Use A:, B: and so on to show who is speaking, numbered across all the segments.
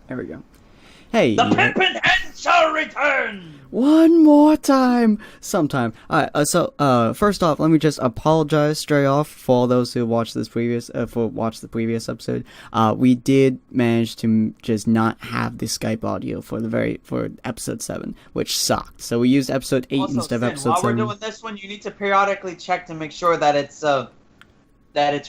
A: There we go. Hey.
B: The pimpin' hen shall return!
A: One more time! Sometime. Alright, first off, let me just apologize straight off for all those who watched the previous episode. We did manage to just not have the Skype audio for episode 7, which sucked. So we used episode 8
B: Also,
A: instead of
B: Sin,
A: episode
B: while
A: 7.
B: we're doing this one, you need to periodically check to make sure that it's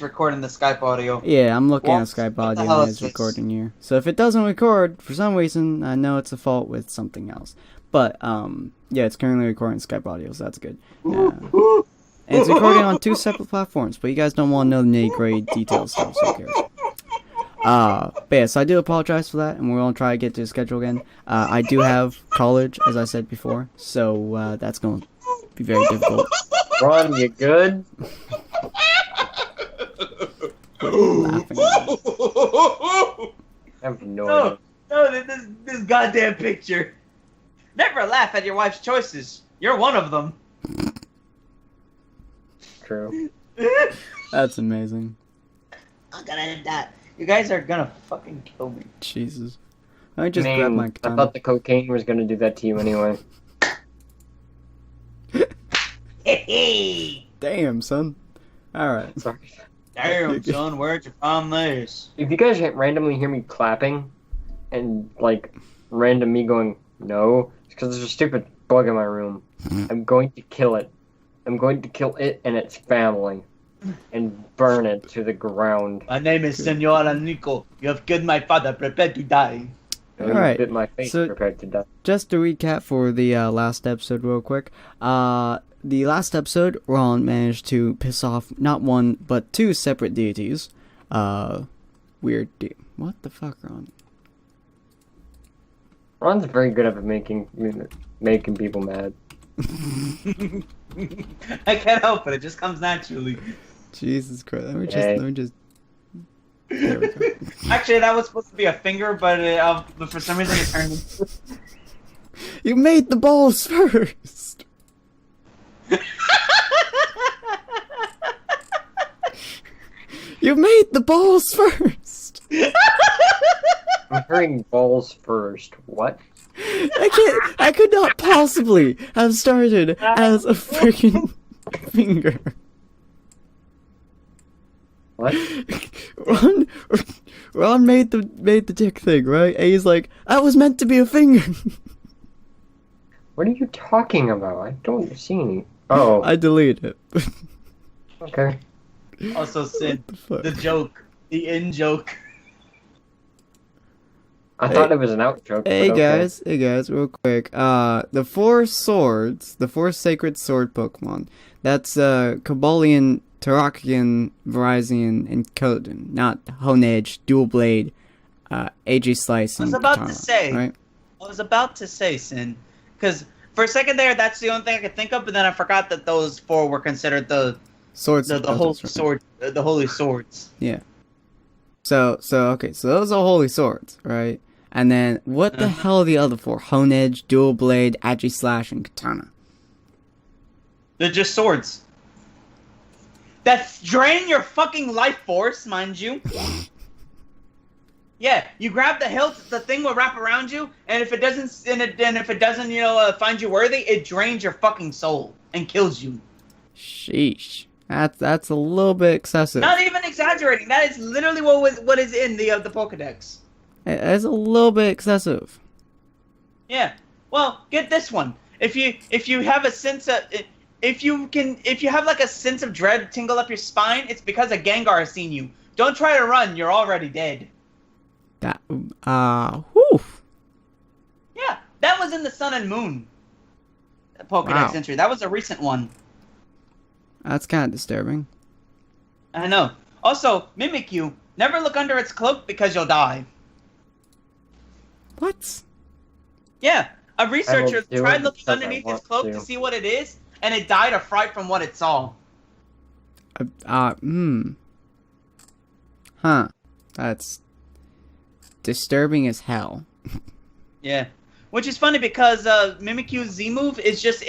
B: recording the Skype audio.
A: Yeah, I'm looking at
B: What
A: Skype
B: the
A: audio
B: hell
A: and
B: is
A: it's
B: this?
A: recording here. So if it doesn't record, for some reason, I know it's a fault with something else. But, yeah, it's currently recording Skype audio, so that's good. And it's recording on 2 separate platforms, but you guys don't want to know the nitty-gritty details, so who cares? But yeah, so I do apologize for that, and we're going to try to get to the schedule again. I do have college, as I said before, so that's going to be very difficult.
C: Ron, you good?
A: What are you laughing at?
C: I have no idea.
B: No, this goddamn picture. Never laugh at your wife's choices. You're one of them.
C: True.
A: That's amazing.
B: I'm gonna end that. You guys are gonna fucking kill me.
A: Jesus. Let me just grab my
C: I
A: katana.
C: thought the cocaine was gonna do that to you anyway.
B: Hey,
A: Damn, son. Alright.
C: Sorry.
B: damn son, where'd you find this?
C: If you guys randomly hear me clapping, and like random me going no, it's because there's a stupid bug in my room. I'm going to kill it. I'm going to kill it and its family, and burn it to the ground.
B: My name is Senora Nico. You have killed my father. Prepare to die.
C: And
A: Alright,
C: bit my face,
A: so-
C: prepared to die.
A: Just to recap for the last episode real quick. The last episode, Ron managed to piss off not one, but 2 separate deities. What the fuck, Ron?
C: Ron's very good at making people mad.
B: I can't help it. It just comes naturally.
A: Jesus Christ. Let me just...
C: Hey.
A: There we go.
B: Actually, that was supposed to be a finger, but for some reason it turned into...
A: You made the balls first! You made the balls first!
C: I'm hearing balls first. What?
A: I could not possibly have started as a freaking finger.
C: What?
A: Ron made the dick thing, right? And he's like, that was meant to be a finger.
C: What are you talking about? I don't see any. Oh,
A: I deleted it.
C: okay.
B: Also, Sid,
A: the fuck?
B: the joke, the in joke.
C: I thought it was an out joke.
A: Hey
C: but okay.
A: guys, real quick. The 4 swords, the 4 sacred sword Pokemon. That's Kabalion, Terrakion, Virizion, and Koden. Not Honedge, Dual Blade, AG Slice,
B: I
A: and
B: was about
A: Katana,
B: to say,
A: right?
B: Sin, because for a second there, that's the only thing I could think of, but then I forgot that those 4 were considered the
A: Swords.
B: holy sword, the holy swords.
A: Yeah. So okay, so those are holy swords, right? And then what the hell are the other 4? Honedge, Dual Blade, Agi Slash, and Katana.
B: They're just swords. That drain your fucking life force, mind you. Yeah, you grab the hilt, the thing will wrap around you, and if it doesn't, find you worthy, it drains your fucking soul and kills you.
A: Sheesh. That's a little bit excessive.
B: Not even exaggerating. That is literally what is in the Pokedex.
A: It's a little bit excessive.
B: Yeah. Well, get this one. If you have a sense of if you have like a sense of dread tingle up your spine, it's because a Gengar has seen you. Don't try to run. You're already dead.
A: That whew.
B: Yeah, that was in the Sun and Moon Pokedex
A: Wow.
B: entry. That was a recent one.
A: That's kind of disturbing.
B: I know. Also, Mimikyu, never look under its cloak because you'll die.
A: What?
B: Yeah, a researcher
C: do
B: tried
C: it
B: looking
C: because I
B: underneath his
C: want
B: cloak
C: to.
B: to see what it is, and it died of fright from what it saw.
A: Huh. That's disturbing as hell.
B: Yeah. Which is funny because Mimikyu's Z move is just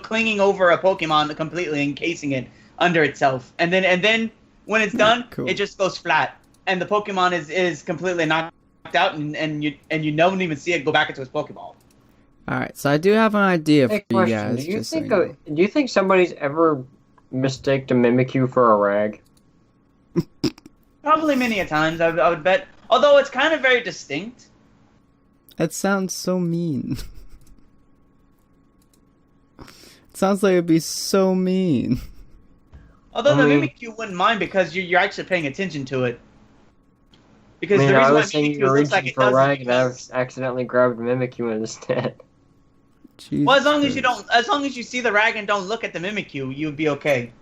B: clinging over a Pokemon completely, encasing it under itself, and then when it's done,
A: Cool.
B: it just goes flat, and the Pokemon is completely knocked out, and you don't even see it go back into its Pokeball.
A: Alright, so I do have an idea for
C: Hey,
A: you
C: question.
A: guys.
C: Do you
A: just so
C: think
A: you know.
C: do you think somebody's ever mistaked a Mimikyu for a rag?
B: Probably many a times, I would bet. Although it's kind of very distinct.
A: It sounds so mean. It sounds like it'd be so mean.
B: Although
C: I
B: the
C: mean-
B: Mimikyu wouldn't mind because you're actually paying attention to it.
C: I
B: Because
C: mean,
B: the
C: I
B: reason why
C: was thinking
B: Mimikyu
C: you were
B: looks like
C: reaching
B: it
C: for a
B: does
C: rag
B: is
C: and I
B: because...
C: accidentally grabbed Mimikyu instead.
A: Jesus
B: Well, as long as you
A: Christ.
B: don't, as long as you see the rag and don't look at the Mimikyu, you'd be okay.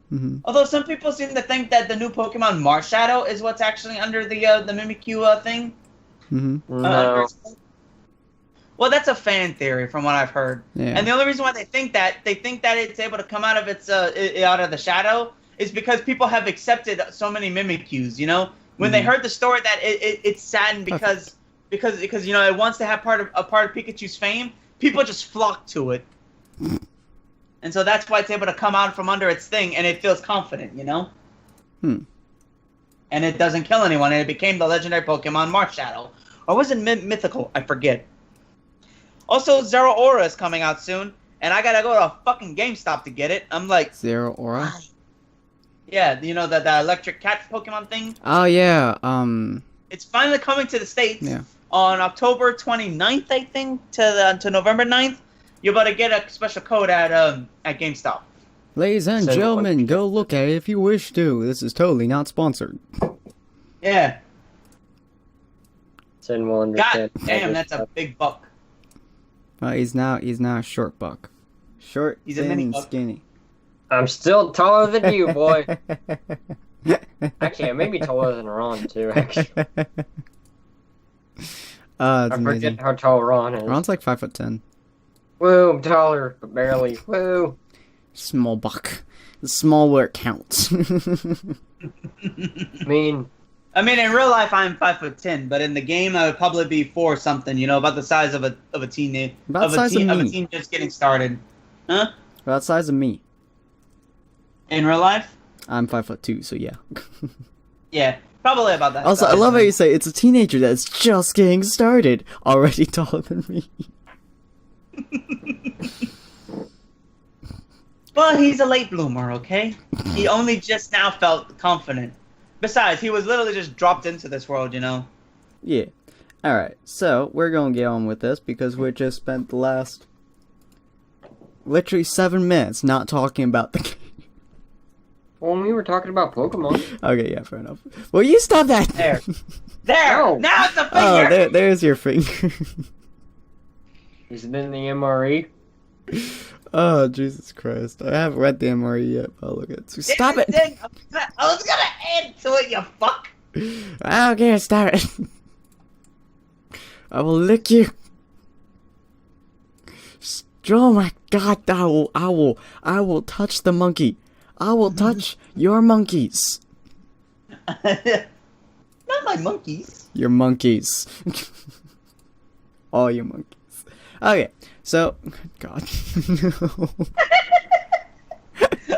A: Mhm.
B: Although some people seem to think that the new Pokemon Marshadow is what's actually under the Mimikyu thing.
A: Mhm.
C: No.
B: Well, that's a fan theory from what I've heard.
A: Yeah.
B: And the only reason why they think that it's able to come out of its out of the shadow is because people have accepted so many Mimikyus. You know, when they heard the story that it's saddened because you know it wants to have part of Pikachu's fame, people just flock to it. And so that's why it's able to come out from under its thing, and it feels confident, you know?
A: Hmm.
B: And it doesn't kill anyone, and it became the legendary Pokemon Marshadow. Or was it mythical? I forget. Also, Zero Aura is coming out soon, and I gotta go to a fucking GameStop to get it. I'm like,
A: Zero Aura?
B: yeah, you know, the electric cat Pokemon thing?
A: Oh, yeah.
B: It's finally coming to the States
A: Yeah.
B: on October 29th, I think, to November 9th. You're about to get a special code at GameStop.
A: Ladies and
C: So,
A: gentlemen, go look at it if you wish to. This is totally not sponsored.
B: Yeah.
C: Sin will
B: God
C: understand.
B: damn, that's a big buck.
A: He's now a short buck. Short,
B: He's a
A: thin,
B: mini
A: and
B: buck.
A: skinny.
C: I'm still taller than you, boy. Actually, I may be taller than Ron, too, actually.
A: It's
C: I
A: amazing.
C: forget how tall Ron is.
A: Ron's like 5'10".
C: Woo, I'm taller, but barely. Woo.
A: Small buck. Small where it counts.
C: I mean,
B: in real life, I'm 5'10", but in the game, I would probably be 4 something. You know, about the size of a teen,
A: About the size of
B: a
A: me.
B: teen just getting started. Huh?
A: About the size of me.
B: In real life?
A: I'm 5'2", so yeah.
B: Yeah, probably about that.
A: Also, I
B: size.
A: love how you say it's a teenager that's just getting started, already taller than me.
B: Well, he's a late bloomer, okay? He only just now felt confident. Besides, he was literally just dropped into this world, you know?
A: Yeah. Alright, so we're gonna get on with this because we just spent the last literally 7 minutes not talking about the game.
C: well, we were talking about Pokemon.
A: Okay, yeah, fair enough. Well, you stop that!
B: There. There!
C: No.
B: Now it's a finger!
A: Oh, there's your finger.
C: Is it in the MRE?
A: Oh, Jesus Christ. I haven't read the MRE yet, but I'll look at it. So stop it!
B: I was gonna add to it, you fuck!
A: I don't care, stop it! I will lick you! Oh my god, I will touch the monkey. I will touch your monkeys.
B: Not my monkeys.
A: Your monkeys. All your monkeys. Okay, so, God.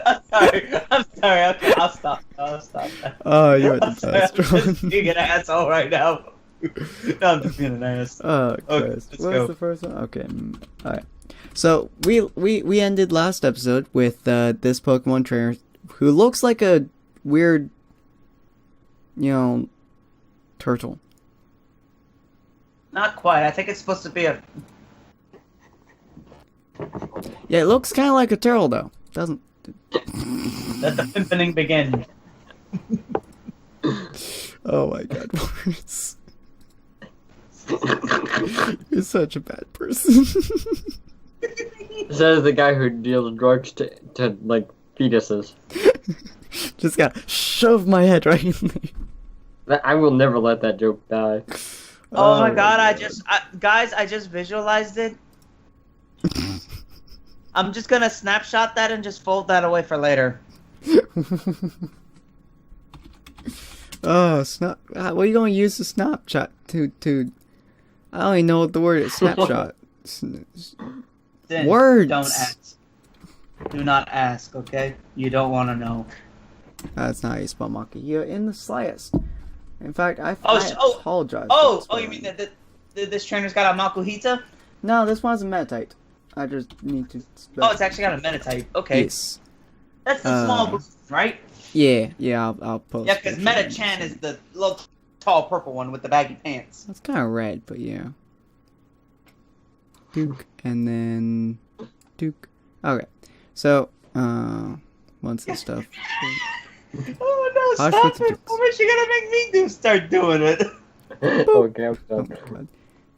B: I'm sorry, okay, I'll stop.
A: Oh, you're
B: I'm
A: the
B: sorry,
A: best,
B: I'm
A: Ron.
B: just being an asshole right now. No, I'm just being an ass.
A: Oh,
B: Okay,
A: Christ.
B: let's
A: What
B: go.
A: was the first one? Okay, alright. So, we ended last episode with this Pokemon trainer who looks like a weird, you know, turtle.
B: Not quite, I think it's supposed to be a...
A: Yeah, it looks kind of like a turtle, though. Doesn't...
B: Let the pimping begin.
A: Oh my god, Boris. You're such a bad person.
C: Says the guy who deals drugs to like, fetuses.
A: Just gotta shove my head right in there.
C: I will never let that joke die.
B: Oh my god, guys, I just visualized it. I'm just gonna snapshot that and just fold that away for later.
A: Oh, snap! What are you gonna use the Snapchat to? I don't even know what the word is. Snapshot.
B: Then
A: Words.
B: Don't ask. Do not ask, okay? You don't want to know.
A: That's not how you spell Makuhita in the slightest. In fact, I apologize.
B: You mean that this trainer's got a Makuhita?
A: No, this one's a Metatite. I just need to spell.
B: Oh, it's actually got a Metatype. Okay.
A: Yes.
B: That's the small version, right?
A: Yeah, I'll post.
B: Yeah, because Meta-chan is the little tall purple one with the baggy pants.
A: It's kind of red, but yeah. Duke, and then Duke. Okay, so once this stuff.
B: Oh no!
A: Hush
B: Stop
A: with the
B: it!
A: dukes.
B: How much you gonna make me start doing it?
C: Okay, I'm
A: Oh
C: done.
A: my god.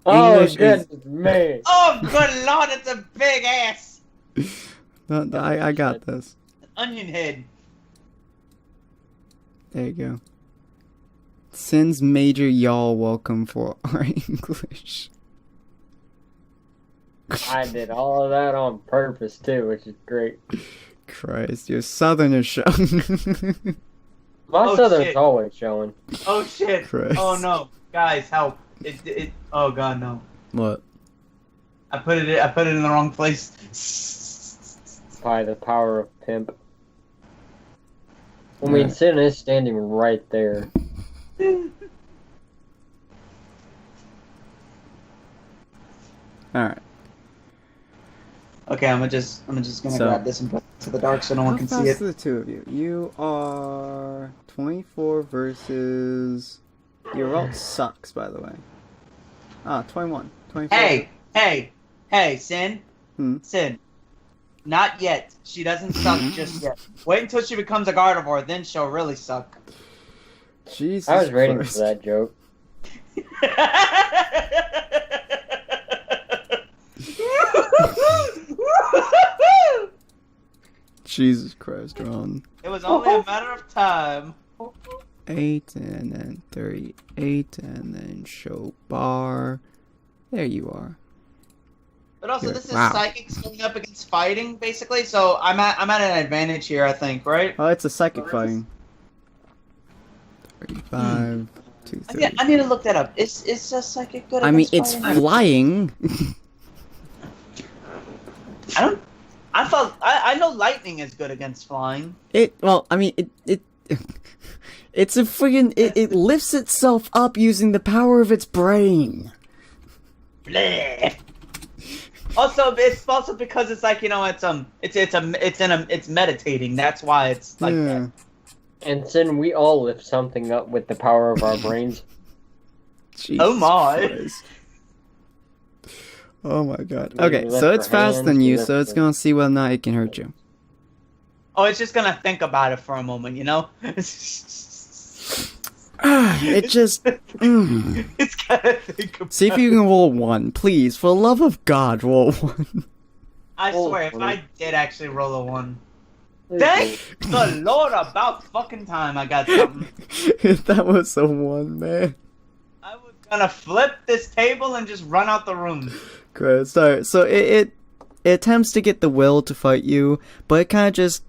C: Oh,
A: English is-
C: goodness me.
B: Oh, good lord! It's a big ass
A: No, I got this.
B: onion head.
A: There you go. Sends major y'all welcome for our English.
C: I did all of that on purpose, too, which is great.
A: Christ, your Southerners showing.
C: My
B: Oh,
C: Southern's
B: shit.
C: always showing.
B: Oh shit!
A: Christ.
B: Oh no, guys, help! It. Oh god, no!
A: What?
B: I put it in the wrong place.
C: By the power of pimp. I mean, Sin is standing right there.
A: Alright.
B: Okay, I'm just gonna
A: So-
B: grab this and put it to the dark so no one
A: How
B: can
A: fast
B: see it.
A: are the two of you? You are 24 versus... Your ult sucks, by the way. 21. 24.
B: Hey, Sin.
A: Hmm?
B: Sin. Not yet. She doesn't suck just yet. Wait until she becomes a Gardevoir, then she'll really suck.
A: Jesus
C: I was waiting
A: Christ.
C: for that joke.
A: Jesus Christ, Ron.
B: It was only a matter of time.
A: 8 and then 38 and then show bar. There you are.
B: But also,
A: Yeah.
B: this is
A: Wow.
B: psychics going up against fighting, basically. So I'm at an advantage here, I think, right?
A: Oh, it's a psychic fighting. 35 to 30.
B: I need to look that up. Is a psychic good?
A: I mean,
B: against
A: it's
B: fighting?
A: flying.
B: I know lightning is good against flying.
A: It's a friggin' it lifts itself up using the power of its brain.
B: Bleh. Also, it's also because it's like, you know, it's meditating. That's why it's like
A: Yeah.
B: that.
C: And Sin, we all lift something up with the power of our brains.
A: Jesus
B: Oh my.
A: Christ. Oh my god.
C: We
A: Okay,
C: lift
A: so it's
C: our
A: faster
C: hands,
A: than
C: we
A: you,
C: lift
A: so it's
C: the-
A: gonna see whether or not it can hurt you.
B: Oh, it's just gonna think about it for a moment, you know.
A: It just. Mm.
B: It's gotta think about.
A: See if you can roll 1, please. For the love of God, roll 1.
B: I
C: Oh,
B: swear, if
C: funny.
B: I did actually roll a 1, thank the Lord about fucking time I got something.
A: If that was a 1, man.
B: I was gonna flip this table and just run out the room.
A: Christ. Alright, so it attempts to get the will to fight you, but it kind of just,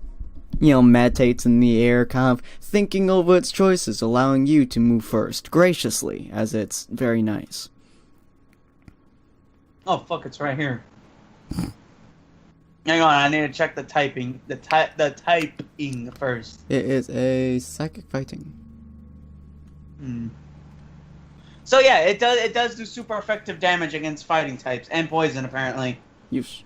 A: meditates in the air, kind of thinking over its choices, allowing you to move first, graciously, as it's very nice.
B: Oh fuck, it's right here. Hang on, I need to check the typing. The typing first.
A: It is a psychic fighting.
B: So yeah, it does do super effective damage against fighting types and poison apparently.
A: Use.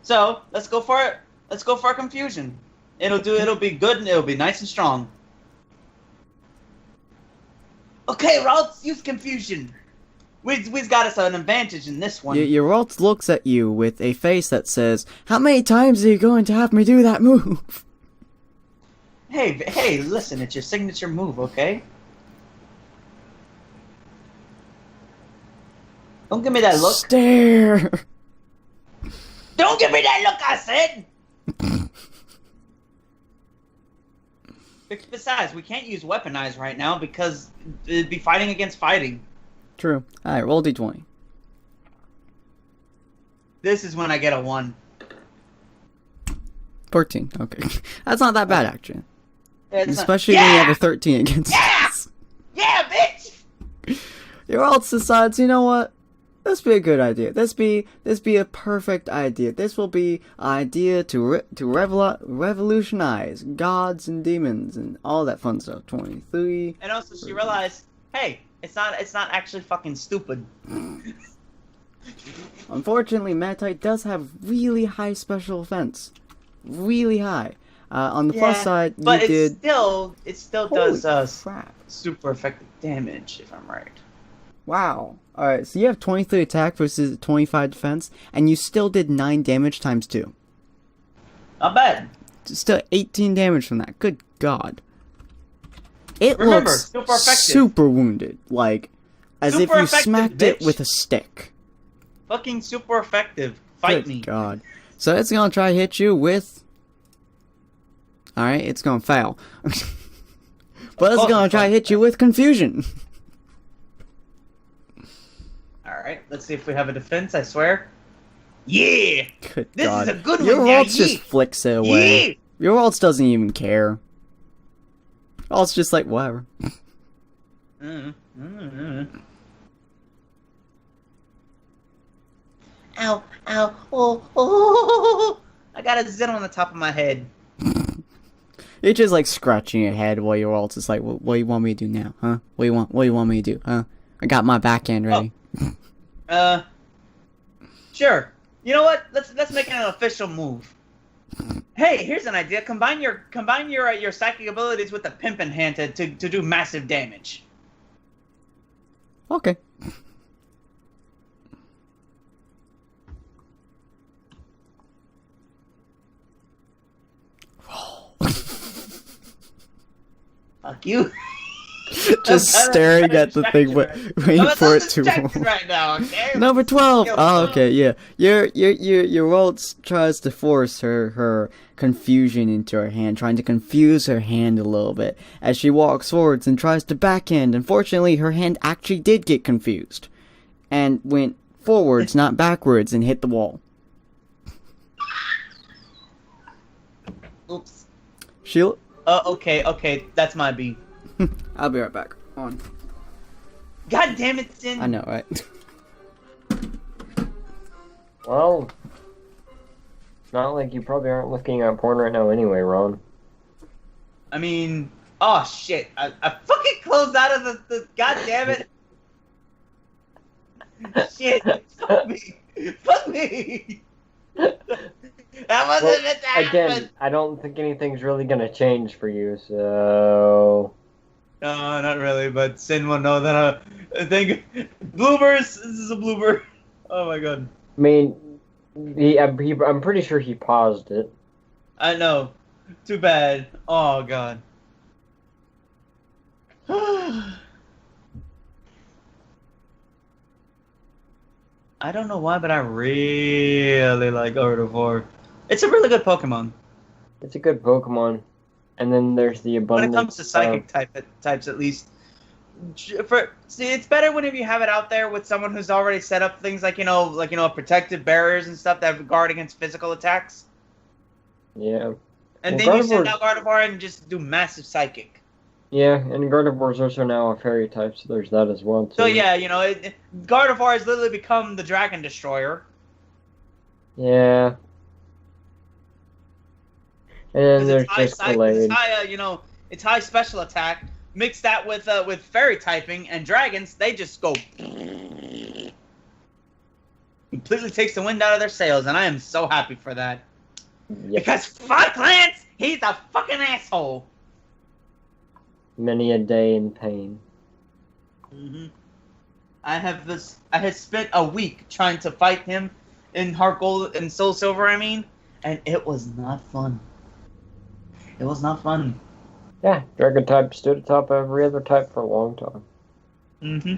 B: So let's go for it. Let's go for confusion. It'll be good and it'll be nice and strong. Okay, Routes, use confusion. We've got us an advantage in this one.
A: Your ult looks at you with a face that says, "How many times are you going to have me do that move?"
B: Hey, listen, it's your signature move, okay? Don't give me that look.
A: Stare.
B: Don't give me that look, I said! Besides, we can't use weaponize right now because it'd be fighting against fighting.
A: True. Alright, roll d20.
B: This is when I get a 1.
A: 14. Okay. That's not that bad, actually.
B: Yeah, it's not-
A: Especially when you have a 13 against
B: Yeah!
A: us.
B: Yeah, bitch!
A: Your ult decides, you know what? This be a good idea. This be a perfect idea. This will be an idea to revolutionize gods and demons and all that fun stuff. 23.
B: And also, she realized, hey, it's not actually fucking stupid.
A: Unfortunately, Matite does have really high special defense, really high. On the plus side, you
B: but
A: did.
B: It still does
A: crap.
B: super effective damage, if I'm right.
A: Wow. Alright, so you have 23 attack versus 25 defense, and you still did 9 damage times 2.
B: Not bad.
A: Still 18 damage from that. Good God. It
B: Remember,
A: looks
B: super effective.
A: super wounded. Like, as
B: Super
A: if you
B: effective,
A: smacked it
B: bitch.
A: with a stick.
B: Fucking super effective. Fight
A: Good
B: me.
A: God. So it's gonna try to hit you with... Alright, it's gonna fail. But it's gonna try to hit you with confusion.
B: Alright, let's see if we have a defense, I swear. Yeah!
A: Good
B: This
A: God.
B: is a good
A: Your
B: one now,
A: waltz just
B: yeah.
A: flicks it away.
B: Yeah!
A: Your waltz doesn't even care. Waltz just like, whatever.
B: Ow, ow, oh. I got a zit on the top of my head.
A: You're just like scratching your head while your waltz is like, what do you want me to do now, huh? What do you want me to do, huh? I got my backhand ready.
B: Sure. You know what? Let's make it an official move. Hey, here's an idea. Combine your psychic abilities with the pimpin' hand to do massive damage.
A: Okay.
B: Fuck you.
A: Just staring at the thing, waiting for it to roll.
B: Right now, okay?
A: Number 12. Oh, okay, yeah. Your waltz tries to force her confusion into her hand, trying to confuse her hand a little bit as she walks forwards and tries to backhand. Unfortunately, her hand actually did get confused and went forwards, not backwards, and hit the wall.
B: Oops.
A: She'll.
B: Okay, that's my B.
A: I'll be right back. On.
B: God damn it, Sin.
A: I know, right?
C: Well, it's not like you probably aren't looking at porn right now anyway, Ron.
B: I mean, oh shit. I fucking closed out of the god damn it. Shit. Fuck me. Fuck me. That wasn't meant to happen.
C: Again, I don't think anything's really gonna change for you, so...
B: No, not really, but Sin will know that I think... Bloopers! This is a blooper. Oh my god.
C: I mean, I'm pretty sure he paused it.
B: I know. Too bad. Oh god. I don't know why, but I really like Gardevoir. It's a really good Pokemon.
C: It's a good Pokemon. And then there's the
B: When
C: abundance...
B: it comes to psychic types, at least. See, it's better whenever you have it out there with someone who's already set up things like protective barriers and stuff that guard against physical attacks.
C: Yeah.
B: And
C: Well,
B: then you send
C: Gardevoir-
B: out Gardevoir and just do massive psychic.
C: Yeah, and Gardevoir's also now a fairy type, so there's that as well, too.
B: So yeah, Gardevoir has literally become the Dragon Destroyer.
C: Yeah. And there's just Glade.
B: It's high special attack. Mix that with fairy typing and dragons, they just go completely takes the wind out of their sails, and I am so happy for that.
C: Yep.
B: Because fuck Lance, he's a fucking asshole.
C: Many a day in pain.
B: Mm-hmm. I had spent a week trying to fight him in Heart Gold and Soul Silver, and it was not fun. It was not fun.
C: Yeah, Dragon type stood atop every other type for a long time.
B: Mm-hmm.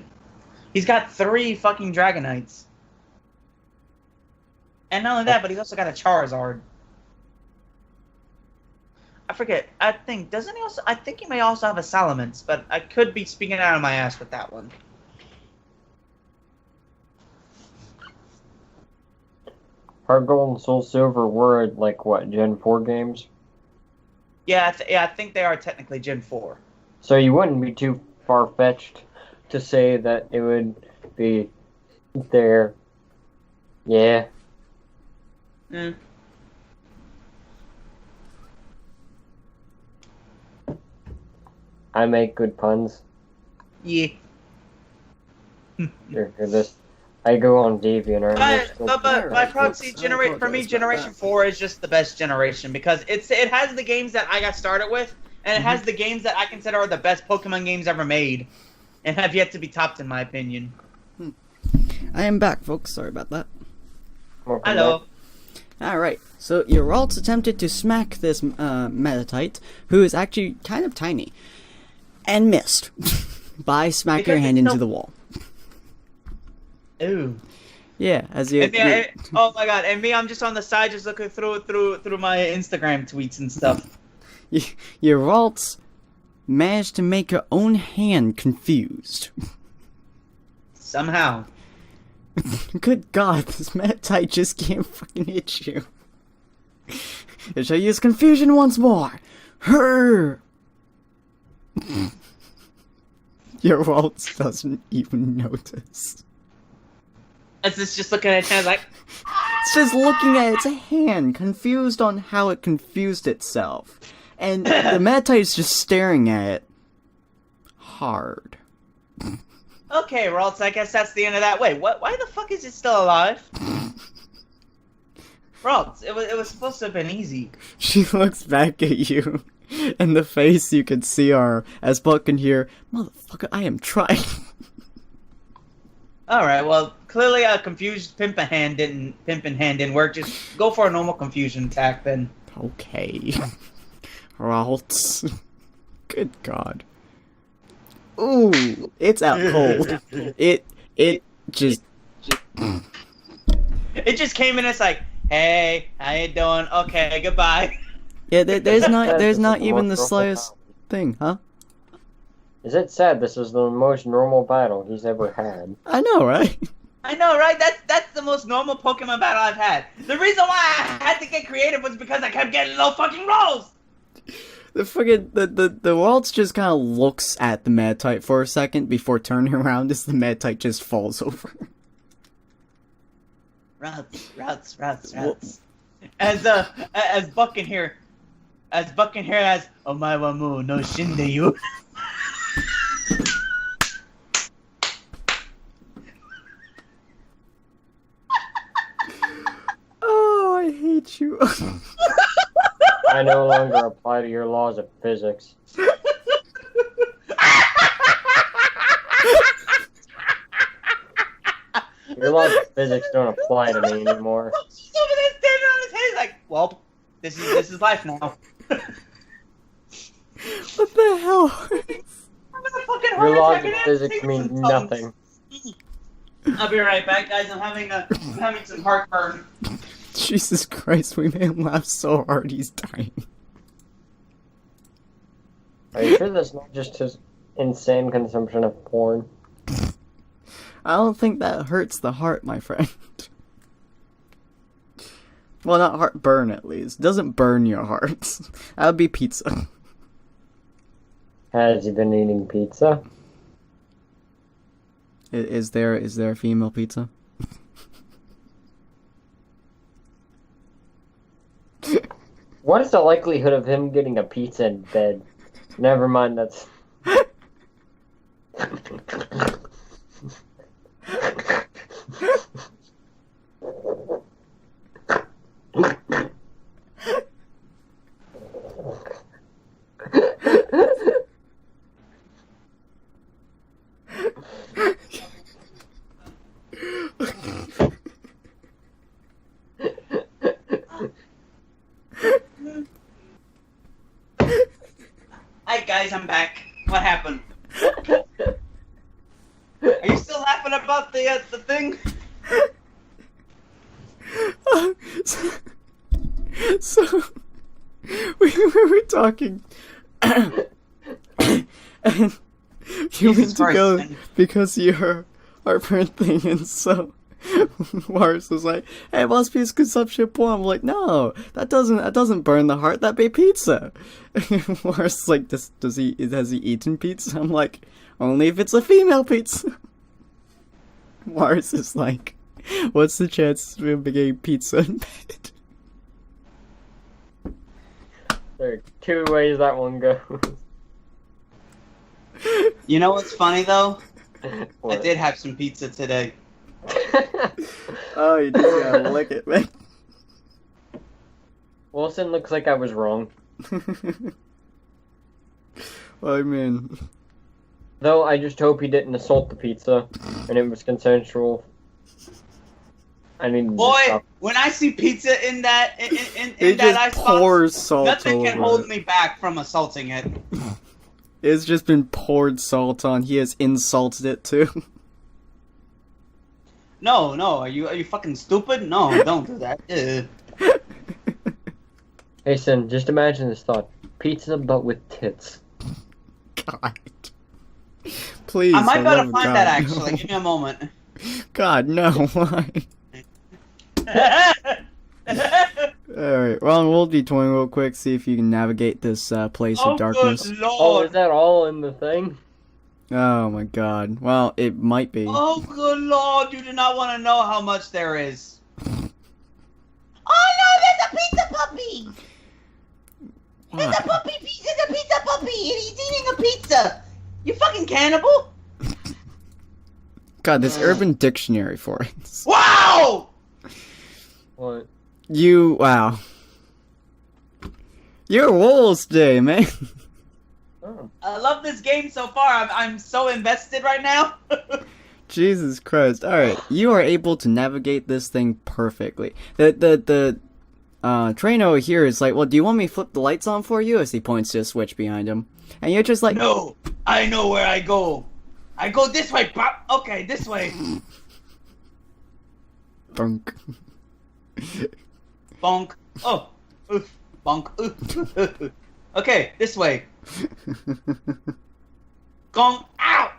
B: He's got 3 fucking Dragonites. And not only that, but he's also got a Charizard. I forget. I think he may also have a Salamence, but I could be speaking out of my ass with that one.
C: Heart Gold and Soul Silver were, like, what, Gen 4 games?
B: Yeah, I think they are technically Gen 4.
C: So you wouldn't be too far-fetched to say that it would be There. Yeah.
B: Mm.
C: I make good puns.
B: Yeah.
C: I go on DeviantArt.
B: But by
A: Alright,
B: proxy,
A: folks, I apologize
B: for me,
A: about
B: Generation
A: that.
B: 4 is just the best generation because it has the games that I got started with, and it has the games that I consider are the best Pokemon games ever made, and have yet to be topped in my opinion.
A: I am back, folks. Sorry about that.
B: Hello.
A: Alright, so your Ralts attempted to smack this Metatite, who is actually kind of tiny, and missed by smacking
B: Because
A: your hand
B: it's
A: into
B: no-
A: the wall.
B: Ooh.
A: Yeah, as you.
B: Oh my god! And me, I'm just on the side, just looking through my Instagram tweets and stuff.
A: Your Ralts managed to make your own hand confused.
B: Somehow.
A: Good God, this Metatite just can't fucking hit you. It shall use confusion once more. Her. Your Ralts doesn't even notice.
B: It's just looking at its hands like.
A: It's just looking at its hand, confused on how it confused itself. And the Metatite is just staring at it. Hard.
B: Okay, Ralts, I guess that's the end of that. Wait, what? Why the fuck is it still alive? Ralts, it was supposed to have been easy.
A: She looks back at you, and the face you can see are, as Buck can hear, motherfucker, I am trying.
B: Alright, well, clearly a confused pimpin' hand didn't work. Just go for a normal confusion attack then.
A: Okay. Ralts. Good God. Ooh, it's out cold. It just...
B: It just came in, it's like, hey, how you doing? Okay, goodbye.
A: Yeah, there's not
C: This is
A: even
C: the
A: the
C: most normal
A: slightest thing, huh?
C: Is it sad this is the most normal battle he's ever had?
A: I know, right?
B: I know, right? That's the most normal Pokemon battle I've had. The reason why I had to get creative was because I kept getting low fucking rolls!
A: The friggin' the Waltz just kind of looks at the Metatite for a second before turning around as the Metatite just falls over.
B: Routes. As Buck in here has Omae wa mou no shindeyu.
A: Oh, I hate you.
C: I no longer apply to your laws of physics. Your laws of physics don't apply to me anymore.
B: He's over there standing on his head. He's like, well, this is life now.
A: What the hell?
B: I'm gonna fucking
C: Your
B: heart
C: laws
B: attack
C: of
B: and
C: physics
B: take
C: mean
B: some tongues.
C: nothing.
B: I'll be right back, guys. I'm having some heartburn.
A: Jesus Christ, we made him laugh so hard he's dying.
C: Are you sure that's not just his insane consumption of porn?
A: I don't think that hurts the heart, my friend. Well, not heartburn, at least. Doesn't burn your heart. That would be pizza.
C: Has he been eating pizza?
A: Is there a female pizza?
C: What is the likelihood of him getting a pizza in bed? Never mind, that's...
B: Hi guys, I'm back. What happened? Are you still laughing about the thing?
A: So we were talking, and you
B: Jesus
A: went to
B: Christ,
A: go
B: man.
A: because your heartburn thing, and so Mars was like, "Hey, it must be consumption of porn." I'm like, "No, that doesn't burn the heart. That be pizza." Mars is like, has he eaten pizza? I'm like, only if it's a female pizza. Mars is like, what's the chance of him getting pizza in bed?
C: There are two ways that one goes.
B: You know what's funny though?
C: What?
B: I did have some pizza today.
A: Oh, you just gotta lick it, man.
C: Wilson looks like I was wrong.
A: Well, I mean,
C: Though I just hope he didn't assault the pizza and it was consensual. I mean,
B: Boy, when I see pizza in that in
A: it
B: that
A: just
B: icebox,
A: pours salt
B: nothing can
A: over
B: hold
A: it.
B: me back from assaulting it.
A: It's just been poured salt on. He has insulted it too.
B: No, are you fucking stupid? No, don't do that.
C: Hey, Sin, just imagine this thought. Pizza, but with tits.
A: God. Please.
B: I might be
A: for
B: able
A: love
B: to
A: of
B: find
A: God,
B: that actually.
A: no.
B: Give me a moment.
A: God, no. Why? Alright, well, we'll be toying real quick, see if you can navigate this place
B: Oh,
A: of darkness.
B: good
C: Oh,
B: lord!
C: is that all in the thing?
A: Oh my god. Well, it might be.
B: Oh, good lord! You do not want to know how much there is. Oh no! There's a pizza puppy! There's a puppy! There's a pizza puppy! And he's eating a pizza! You fucking cannibal!
A: God, this Urban Dictionary for it.
B: Wow!
C: What?
A: Wow. You're Wolves Day, man.
C: Oh.
B: I love this game so far. I'm so invested right now.
A: Jesus Christ. Alright, you are able to navigate this thing perfectly. The train over here is like, well, do you want me to flip the lights on for you? As he points to a switch behind him. And you're just like,
B: No, I know where I go. I go this way, Pop. Okay, this way.
A: Bunk.
B: Bonk. Oh, oof. Bonk. Oof. Okay, this way. Gong. Ow!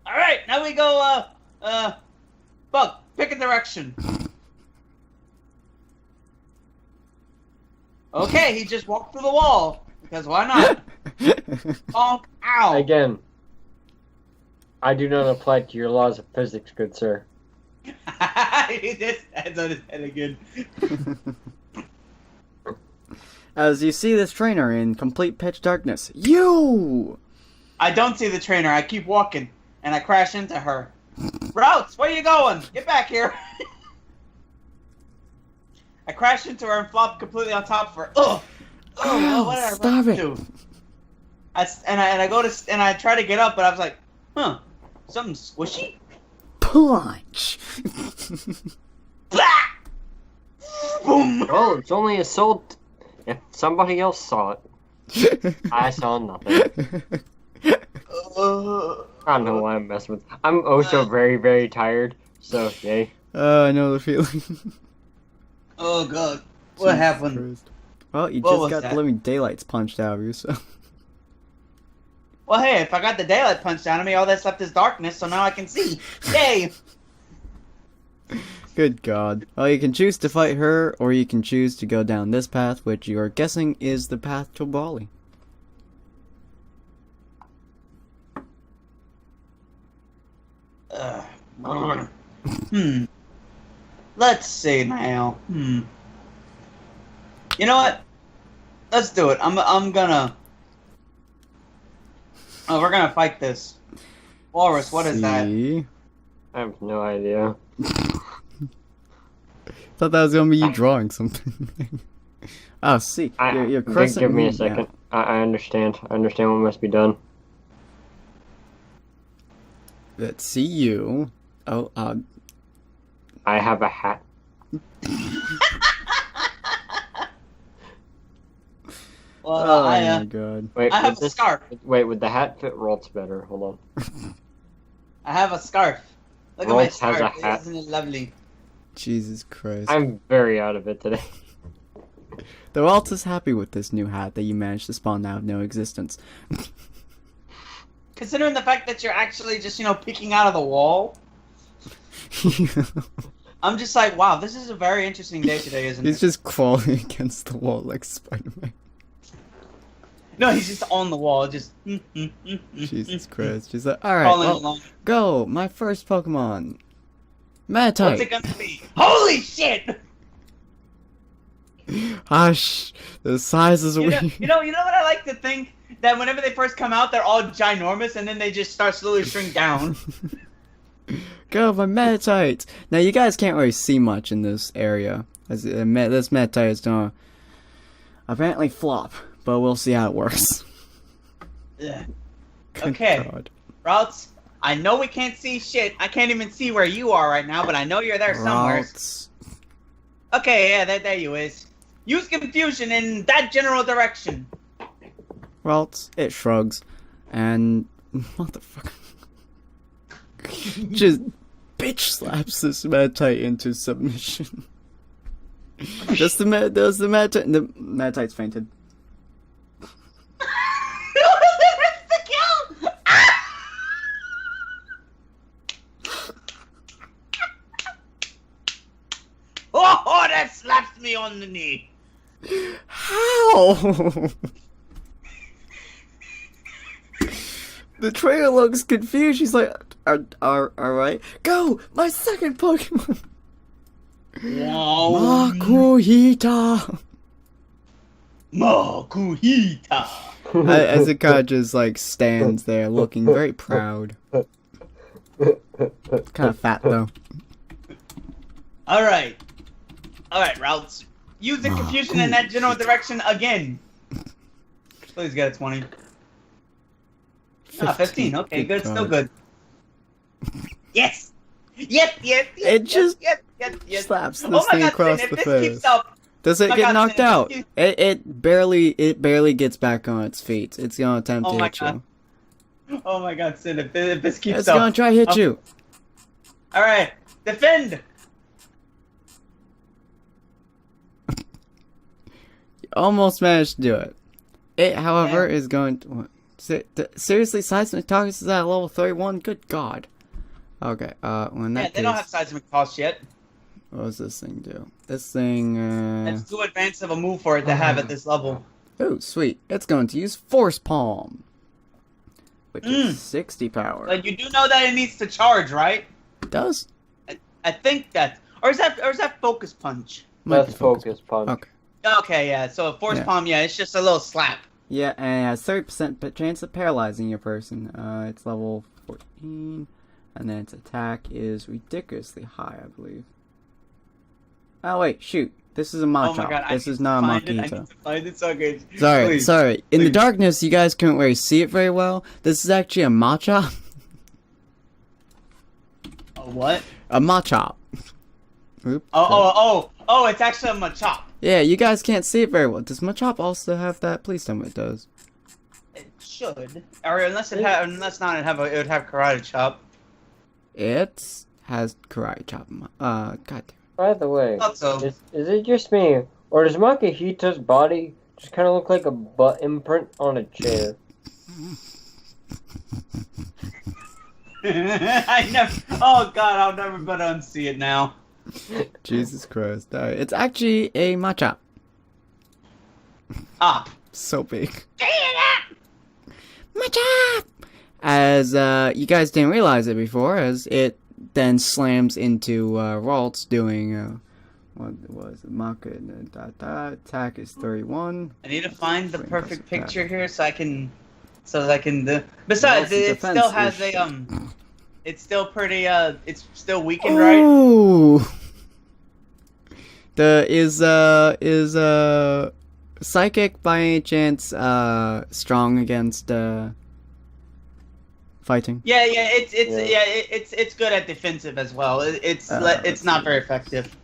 B: Alright, now we go, Bug, pick a direction. Okay, he just walked through the wall. Because why not? Bonk. Ow!
C: Again, I do not apply to your laws of physics, good sir.
B: He just hands on his head again.
A: As you see this trainer in complete pitch darkness. You!
B: I don't see the trainer. I keep walking, and I crash into her. Routes, where you going? Get back here! I crash into her and flop completely on top of her. Ugh!
A: Ow,
B: What did I
A: stop
B: run
A: it.
B: into? I try to get up, but I was like, huh, something squishy?
A: Punch!
B: Blah! Boom!
C: Oh, it's only assault. If somebody else saw it, I saw nothing. I don't know why I'm messing with. I'm also very, very tired. So yay.
A: I know the feeling.
B: Oh god, what
A: Jesus
B: happened?
A: Christ. Well, you
B: What
A: just
B: was
A: got
B: that?
A: the living daylights punched out of you, so.
B: Well, hey, if I got the daylight punched out of me, all that's left is darkness, so now I can see. Yay!
A: Good God. Well, you can choose to fight her, or you can choose to go down this path, which you're guessing is the path to Bali.
B: Let's see now. You know what? Let's do it. I'm gonna. Oh, we're gonna fight this. Walrus, what is that?
A: See?
C: I have no idea.
A: Thought that was gonna be you drawing something. Oh, see. You're crescent
C: Give me a
A: moon now.
C: second. I understand. I understand what must be done.
A: Let's see you. Oh,
C: I have a hat.
B: Well,
A: oh
B: I
A: my God.
C: Wait,
B: have
C: would
B: a
C: this,
B: scarf.
C: Wait, would the hat fit Rolt's better? Hold on.
B: I have a scarf. Look at my
C: Rolf has
B: scarf.
C: a hat.
B: Isn't it lovely?
A: Jesus Christ.
C: I'm very out of it today.
A: The Walt is happy with this new hat that you managed to spawn out of no existence.
B: Considering the fact that you're actually just, peeking out of the wall, I'm just like, wow, this is a very interesting day today, isn't
A: He's
B: it?
A: just crawling against the wall like Spider-Man.
B: No, he's just on the wall, just.
A: Jesus Christ. She's like, alright,
B: Crawling
A: well,
B: along.
A: go. My first Pokemon.
B: What's
A: Matite.
B: it gonna be? Holy shit!
A: Hush. The size is
B: You know,
A: weird.
B: you know what I like to think? That whenever they first come out, they're all ginormous, and then they just start slowly shrink down.
A: Go, my Matite. Now, you guys can't really see much in this area. As this Matite is gonna apparently flop, but we'll see how it works.
B: Ugh.
A: Good
B: Okay.
A: God.
B: Routes, I know we can't see shit. I can't even see where you are right now, but I know you're there somewhere.
A: Routes.
B: Okay, yeah, there you is. Use confusion in that general direction.
A: Routes. It shrugs. And... Motherfucker. Just bitch slaps this Matite into submission. Does the Matite... The Matite's fainted.
B: That's the kill! Oh, that slaps me on the knee.
A: How? The trainer looks confused. She's like, alright. Go! My second Pokemon!
B: Wow.
A: Makuhita!
B: Makuhita.
A: As it kind of just like stands there looking very proud. Kind of fat though.
B: Alright, Routes. Use the confusion in that general direction again. Please get a 20. 15. Okay, good.
A: God.
B: Still good. Yes! Yes!
A: It just
B: yes.
A: slaps this
B: Oh my
A: thing
B: God,
A: across
B: Sin,
A: the
B: if this
A: face.
B: keeps up,
A: Does it
B: my
A: get
B: God,
A: knocked
B: Sin, if
A: out?
B: this
A: It barely gets back on its feet. It's gonna attempt
B: Oh
A: to
B: my
A: hit
B: God.
A: you.
B: oh my God, Sin, if this keeps
A: It's
B: up.
A: gonna try to hit
B: Oh.
A: you.
B: Alright, defend!
A: You almost managed to do it. It, however, is going to... What? Seriously, seismic targets is at level 31? Good God. Okay, well in that
B: Yeah,
A: case...
B: they don't have seismic toss yet.
A: What does this thing do? This thing,
B: It's too advanced of a move for it to have at this level.
A: Oh, sweet. It's going to use Force Palm. Which is 60 power.
B: Like, you do know that it needs to charge, right?
A: It does?
B: I think that... Or is that Focus Punch?
A: Might
C: That's
A: be focus.
C: focus punch.
A: Okay.
B: Okay, yeah, so Force
A: Yeah.
B: Palm, yeah, it's just a little slap.
A: Yeah, and it has 30% chance of paralyzing your person. It's level 14. And then its attack is ridiculously high, I believe. Oh, wait, shoot. This is a
B: Oh my
A: Machop.
B: God,
A: This
B: I
A: is
B: need
A: not
B: to
A: a
B: find it. I
A: Makita.
B: need to find it so good.
A: Sorry,
B: Please.
A: sorry. In the
B: Please.
A: darkness, you guys couldn't really see it very well. This is actually a Machop.
B: A what?
A: A Machop. Oop.
B: Oh, it's actually a Machop.
A: Yeah, you guys can't see it very well. Does Machop also have that? Please tell me it does.
B: It should. Or unless it had, unless not, it would have Karate Chop.
A: It has Karate Chop. God damn.
C: By the way,
B: Thought so.
C: is it just me, or does Makihita's body just kind of look like a butt imprint on a chair?
B: I never. Oh God, I'll never but unsee it now.
A: Jesus Christ. Alright, it's actually a Machop.
B: Ah.
A: So big. Machop! As, you guys didn't realize it before, as it then slams into, Ralts doing, what was it? Maka, attack is 31.
B: I need to find the
A: Wait,
B: perfect
A: what's that?
B: picture here so I can do. Besides,
A: Well,
B: it
A: defense
B: still has
A: is-
B: a It's still pretty. It's still weakened, right?
A: Ooh! Is Psychic by any chance, strong against, fighting?
B: Yeah, it's
C: Yeah.
B: it's good at defensive as well. It's
A: let's
B: not
A: see.
B: very effective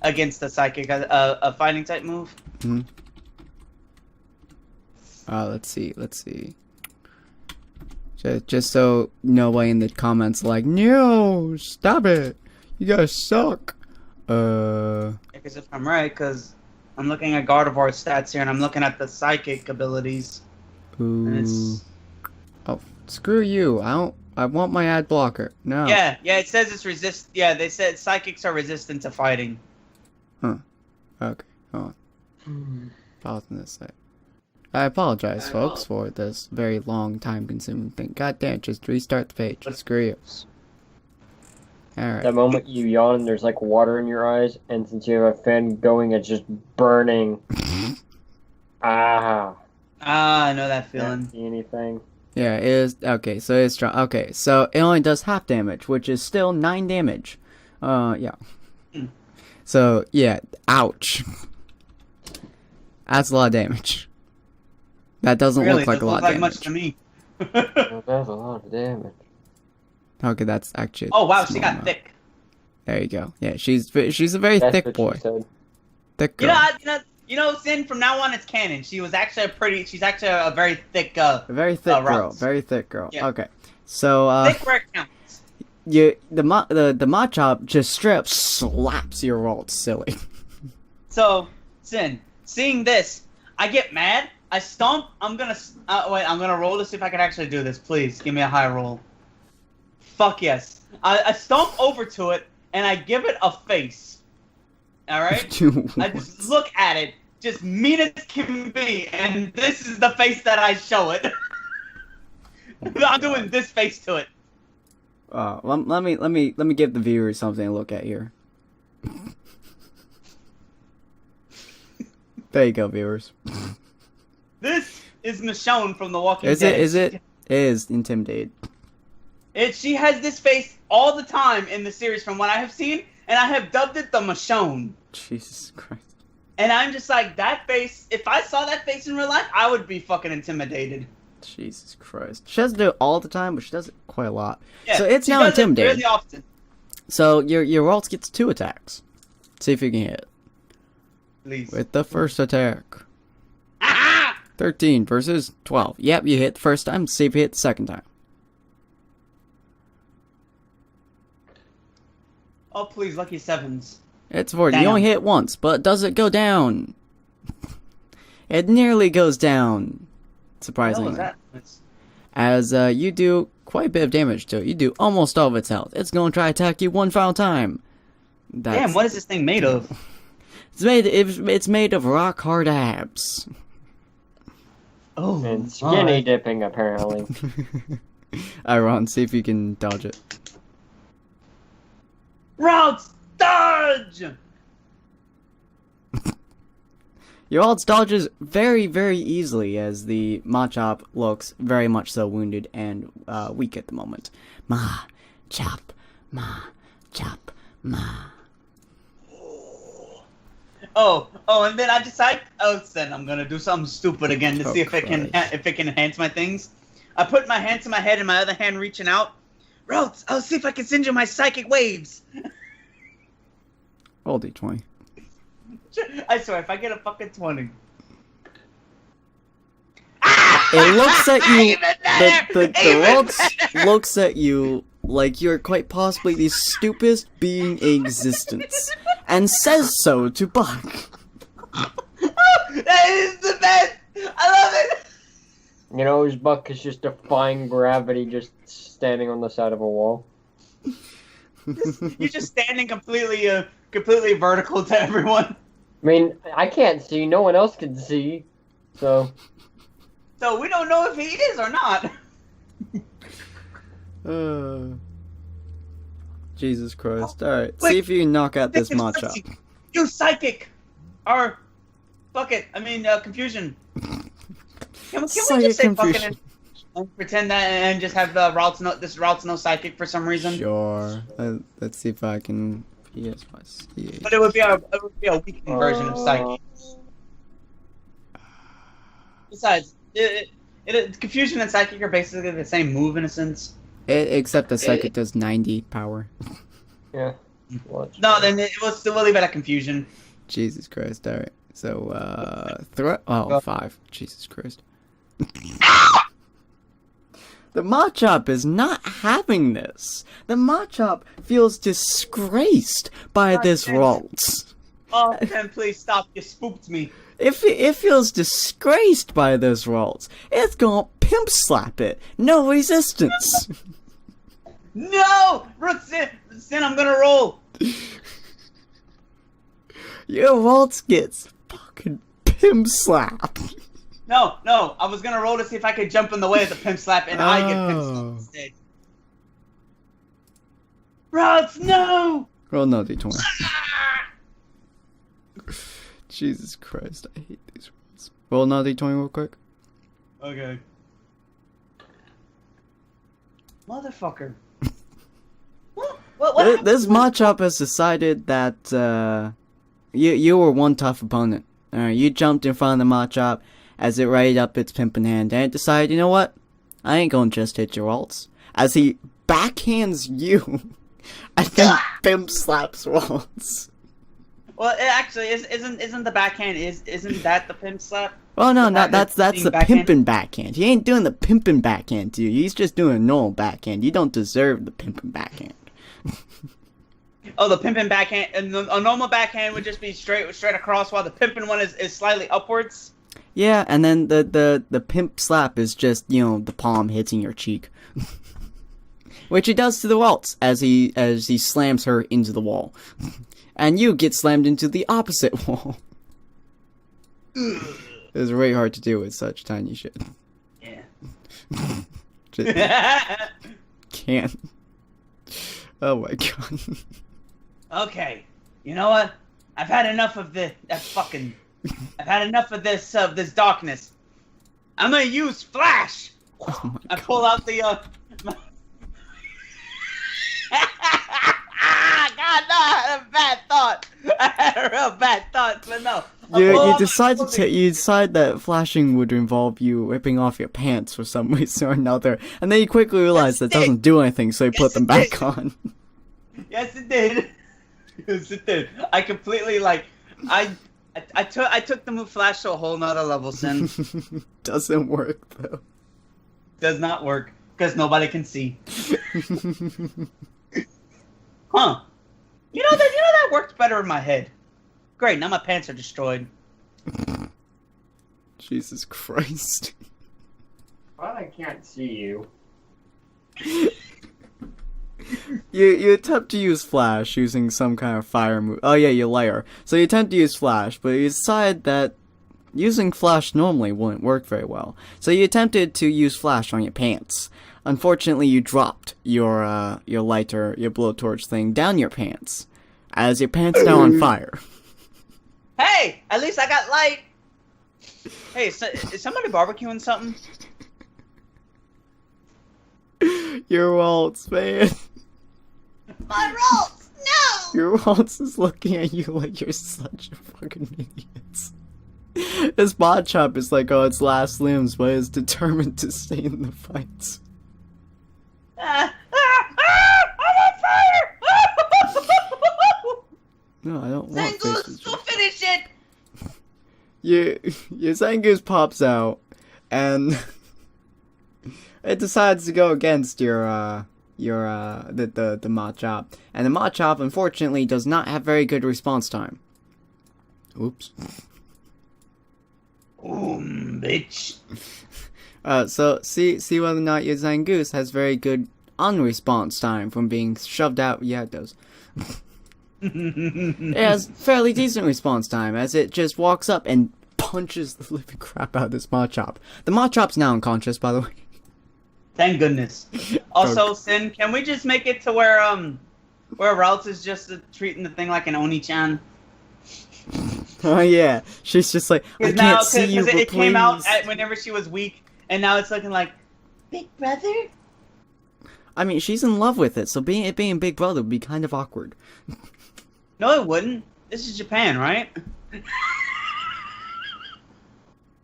B: against the psychic, a fighting type move.
A: Mm-hmm. Let's see. Just so nobody in the comments like, no, stop it, you guys suck.
B: Because if I'm right, because I'm looking at Gardevoir's stats here, and I'm looking at the psychic abilities, and
A: Ooh.
B: it's
A: Oh, screw you. I want my ad blocker. No.
B: yeah, it says it's resist. Yeah, they said psychics are resistant to fighting.
A: Okay, hold on. Pause on this side. I apologize, folks, for this very long, time-consuming thing. God damn, just restart the page. Screw you. Alright.
C: That moment you yawn, there's like water in your eyes, and since you have a fan going, it's just burning. Ah.
B: I know that feeling.
C: Can't see anything.
A: Yeah, it is. Okay, so it's strong. Okay, so it only does half damage, which is still 9 damage. Yeah. So, yeah, ouch. That's a lot of damage. That doesn't
B: Really,
A: look like a lot of damage.
B: much to me.
C: Well, that's a lot of damage.
A: Okay, that's actually.
B: Oh wow, she
A: small
B: got
A: amount.
B: thick.
A: There you go. Yeah, she's a very
C: That's
A: thick
C: what
A: boy.
C: she said.
A: Thick girl.
B: You know, Sin. From now on, it's canon. She was actually She's actually a very thick.
A: A very thick girl.
B: Routes.
A: Very thick girl.
B: Yeah.
A: Okay, so
B: Thick where it counts.
A: the Machop just straight up slaps your Ralt silly.
B: So, Sin, seeing this, I get mad. I stomp. I'm gonna roll to see if I can actually do this. Please give me a high roll. Fuck yes. I stomp over to it and I give it a face. All right. I just look at it, just mean as can be, and this is the face that I show it. I'm doing this face to it.
A: Let me give the viewers something to look at here. There you go, viewers.
B: This is Michonne from The Walking
A: Is
B: Dead.
A: it is intimidated.
B: She has this face all the time in the series from what I have seen, and I have dubbed it the Michonne.
A: Jesus Christ.
B: And I'm just like, that face, if I saw that face in real life, I would be fucking intimidated.
A: Jesus Christ. She doesn't do it all the time, but she does it quite a lot.
B: Yeah,
A: so it's
B: she
A: now
B: does it
A: intimidated.
B: really often.
A: So your Ralt gets 2 attacks. See if you can hit.
B: Please.
A: With the first attack.
B: Ah!
A: 13 versus 12. Yep, you hit the first time. See if you hit the second time.
B: Oh, please, lucky sevens.
A: It's 40.
B: Damn.
A: You only hit once, but does it go down? It nearly goes down. Surprisingly.
B: What the hell is
A: As you do quite a bit of damage to it. You do almost all of its health. It's going to try to attack you one final time.
B: that? Damn, what is this thing made of?
A: It's made of rock hard abs.
B: Oh,
C: And skinny dipping, apparently.
A: Ron, see if you can dodge it.
B: Routes dodge!
A: Your alt dodges very, very easily as the Machop looks very much so wounded and weak at the moment. Machop, ma.
B: Oh, and then I decide, then I'm gonna do something stupid again to see if it can enhance my things. I put my hand to my head and my other hand reaching out. Routes, I'll see if I can send you my psychic waves.
A: Roll D20.
B: I swear, if I get a fucking 20.
A: It looks at you.
B: Even better!
A: The Ralt looks at you like you're quite possibly the stupidest being in existence, and says so to Buck.
B: That is the best! I love it!
C: You know, his Buck is just defying gravity, just standing on the side of a wall.
B: You're just standing completely vertical to everyone.
C: I mean, I can't see, no one else can see, so...
B: So we don't know if he is or not.
A: Jesus Christ. Alright, see if you can knock out this Machop.
B: You psychic! Or, fuck it, I mean, confusion. Can we just say
A: confusion.
B: fucking and pretend that and just have this Routes no psychic for some reason?
A: Sure. Let's see if I can... Yes,
B: But it would be a weakened version of psychic. Besides, confusion and psychic are basically the same move in a sense.
A: Except the psychic does 90 power.
C: Yeah.
B: No, then we'll leave it at confusion.
A: Jesus Christ, alright. So, threat. Oh, 5. Jesus Christ. The Machop is not having this. The Machop feels disgraced by this Ralt.
B: Oh, then please stop. You spooked me.
A: If it feels disgraced by this Ralt, it's gonna pimp slap it. No resistance.
B: No! Sin, I'm gonna roll.
A: Your Ralt gets fucking pimp slapped.
B: No. I was gonna roll to see if I could jump in the way of the pimp slap, and I get pimp slapped
A: Oh.
B: instead. Routes, no!
A: Roll no d20. Jesus Christ, I hate these rolls. Roll no d20 real quick.
B: Okay. Motherfucker. What happened
A: This
B: to my-
A: Machop has decided that you were one tough opponent. You jumped in front of the Machop as it readied up its pimpin' hand, and it decided, you know what? I ain't gonna just hit your ults. As he backhands you, and then pimp slaps ults.
B: Well, it actually isn't the backhand isn't that the pimp slap?
A: Well, no,
B: The
A: not
B: back-
A: that's the
B: backhand?
A: pimpin' backhand. He ain't doing the pimpin' backhand to you. He's just doing a normal backhand. You don't deserve the pimpin' backhand.
B: Oh, the pimpin' backhand, and a normal backhand would just be straight across, while the pimpin' one is slightly upwards.
A: Yeah, and then the pimp slap is just, you know, the palm hitting your cheek. Which he does to the waltz as he slams her into the wall. And you get slammed into the opposite wall. It's really hard to do with such tiny shit.
B: Yeah.
A: Just can't. Oh my god.
B: Okay. You know what? I've had enough of I've had enough of this darkness. I'm gonna use flash.
A: Oh my
B: I
A: god.
B: pull out the God, no, I had a bad thought. I had a real bad thought, but no. I pull
A: You
B: out
A: decide
B: my
A: you decide that flashing would involve you ripping off your pants for some reason or another, and then you quickly realize
B: Yes,
A: that
B: it did.
A: doesn't do anything, so you put
B: Yes,
A: them
B: it
A: back
B: did.
A: on.
B: Yes, it did. Yes, it did. I completely I took the move flash to a whole nother level, Sin.
A: Doesn't work though.
B: Does not work because nobody can see. Huh? You know that worked better in my head. Great. Now my pants are destroyed.
A: Jesus Christ.
C: Well, I can't see you.
A: You attempt to use flash using some kind of fire move. Oh yeah, you layer. So you attempt to use flash, but you decide that using flash normally wouldn't work very well. So you attempted to use flash on your pants. Unfortunately, you dropped your lighter, your blowtorch thing down your pants, as your pants now on fire.
B: Hey, at least I got light. Hey, is somebody barbecuing something?
A: Your waltz, man.
B: My rolls! No!
A: Your waltz is looking at you like you're such a fucking idiot. His Machop is like, oh, its last limbs, but is determined to stay in the fight.
B: I'm on fire!
A: No, I don't want
B: Zangoose,
A: faces.
B: go finish it!
A: Your Zangoose pops out, and it decides to go against the Machop. And the Machop, unfortunately, does not have very good response time. Oops.
B: Bitch.
A: So see whether or not your Zangoose has very good unresponse time from being shoved out. Yeah, it does. It has fairly decent response time as it just walks up and punches the living crap out of this Machop. The Machop's now unconscious, by the way.
B: Thank goodness. Also, Sin, can we just make it to where Routes is just treating the thing like an Oni-chan?
A: Oh yeah, she's just like, I can't see you, but
B: it came out
A: please.
B: whenever she was weak, and now it's looking like Big Brother.
A: I mean, she's in love with it, so being Big Brother would be kind of awkward.
B: No, it wouldn't. This is Japan, right?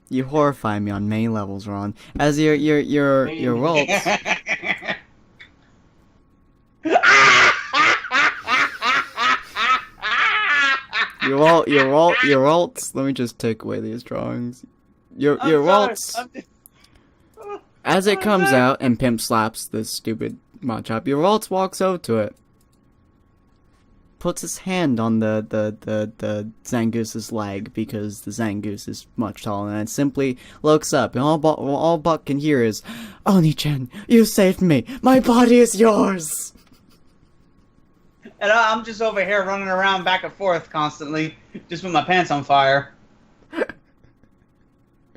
A: You horrify me on many levels, Ron. As your Rolls. Your Rolls. Let me just take away these drawings. Your Rolls. As it comes out and pimp slaps this stupid Machop, your Rolls walks over to it, puts his hand on the Zangoose's leg because the Zangoose is much taller, and simply looks up, and all Buck can hear is, "Oni-chan, you saved me. My body is yours."
B: And I'm just over here running around back and forth constantly, just with my pants on fire.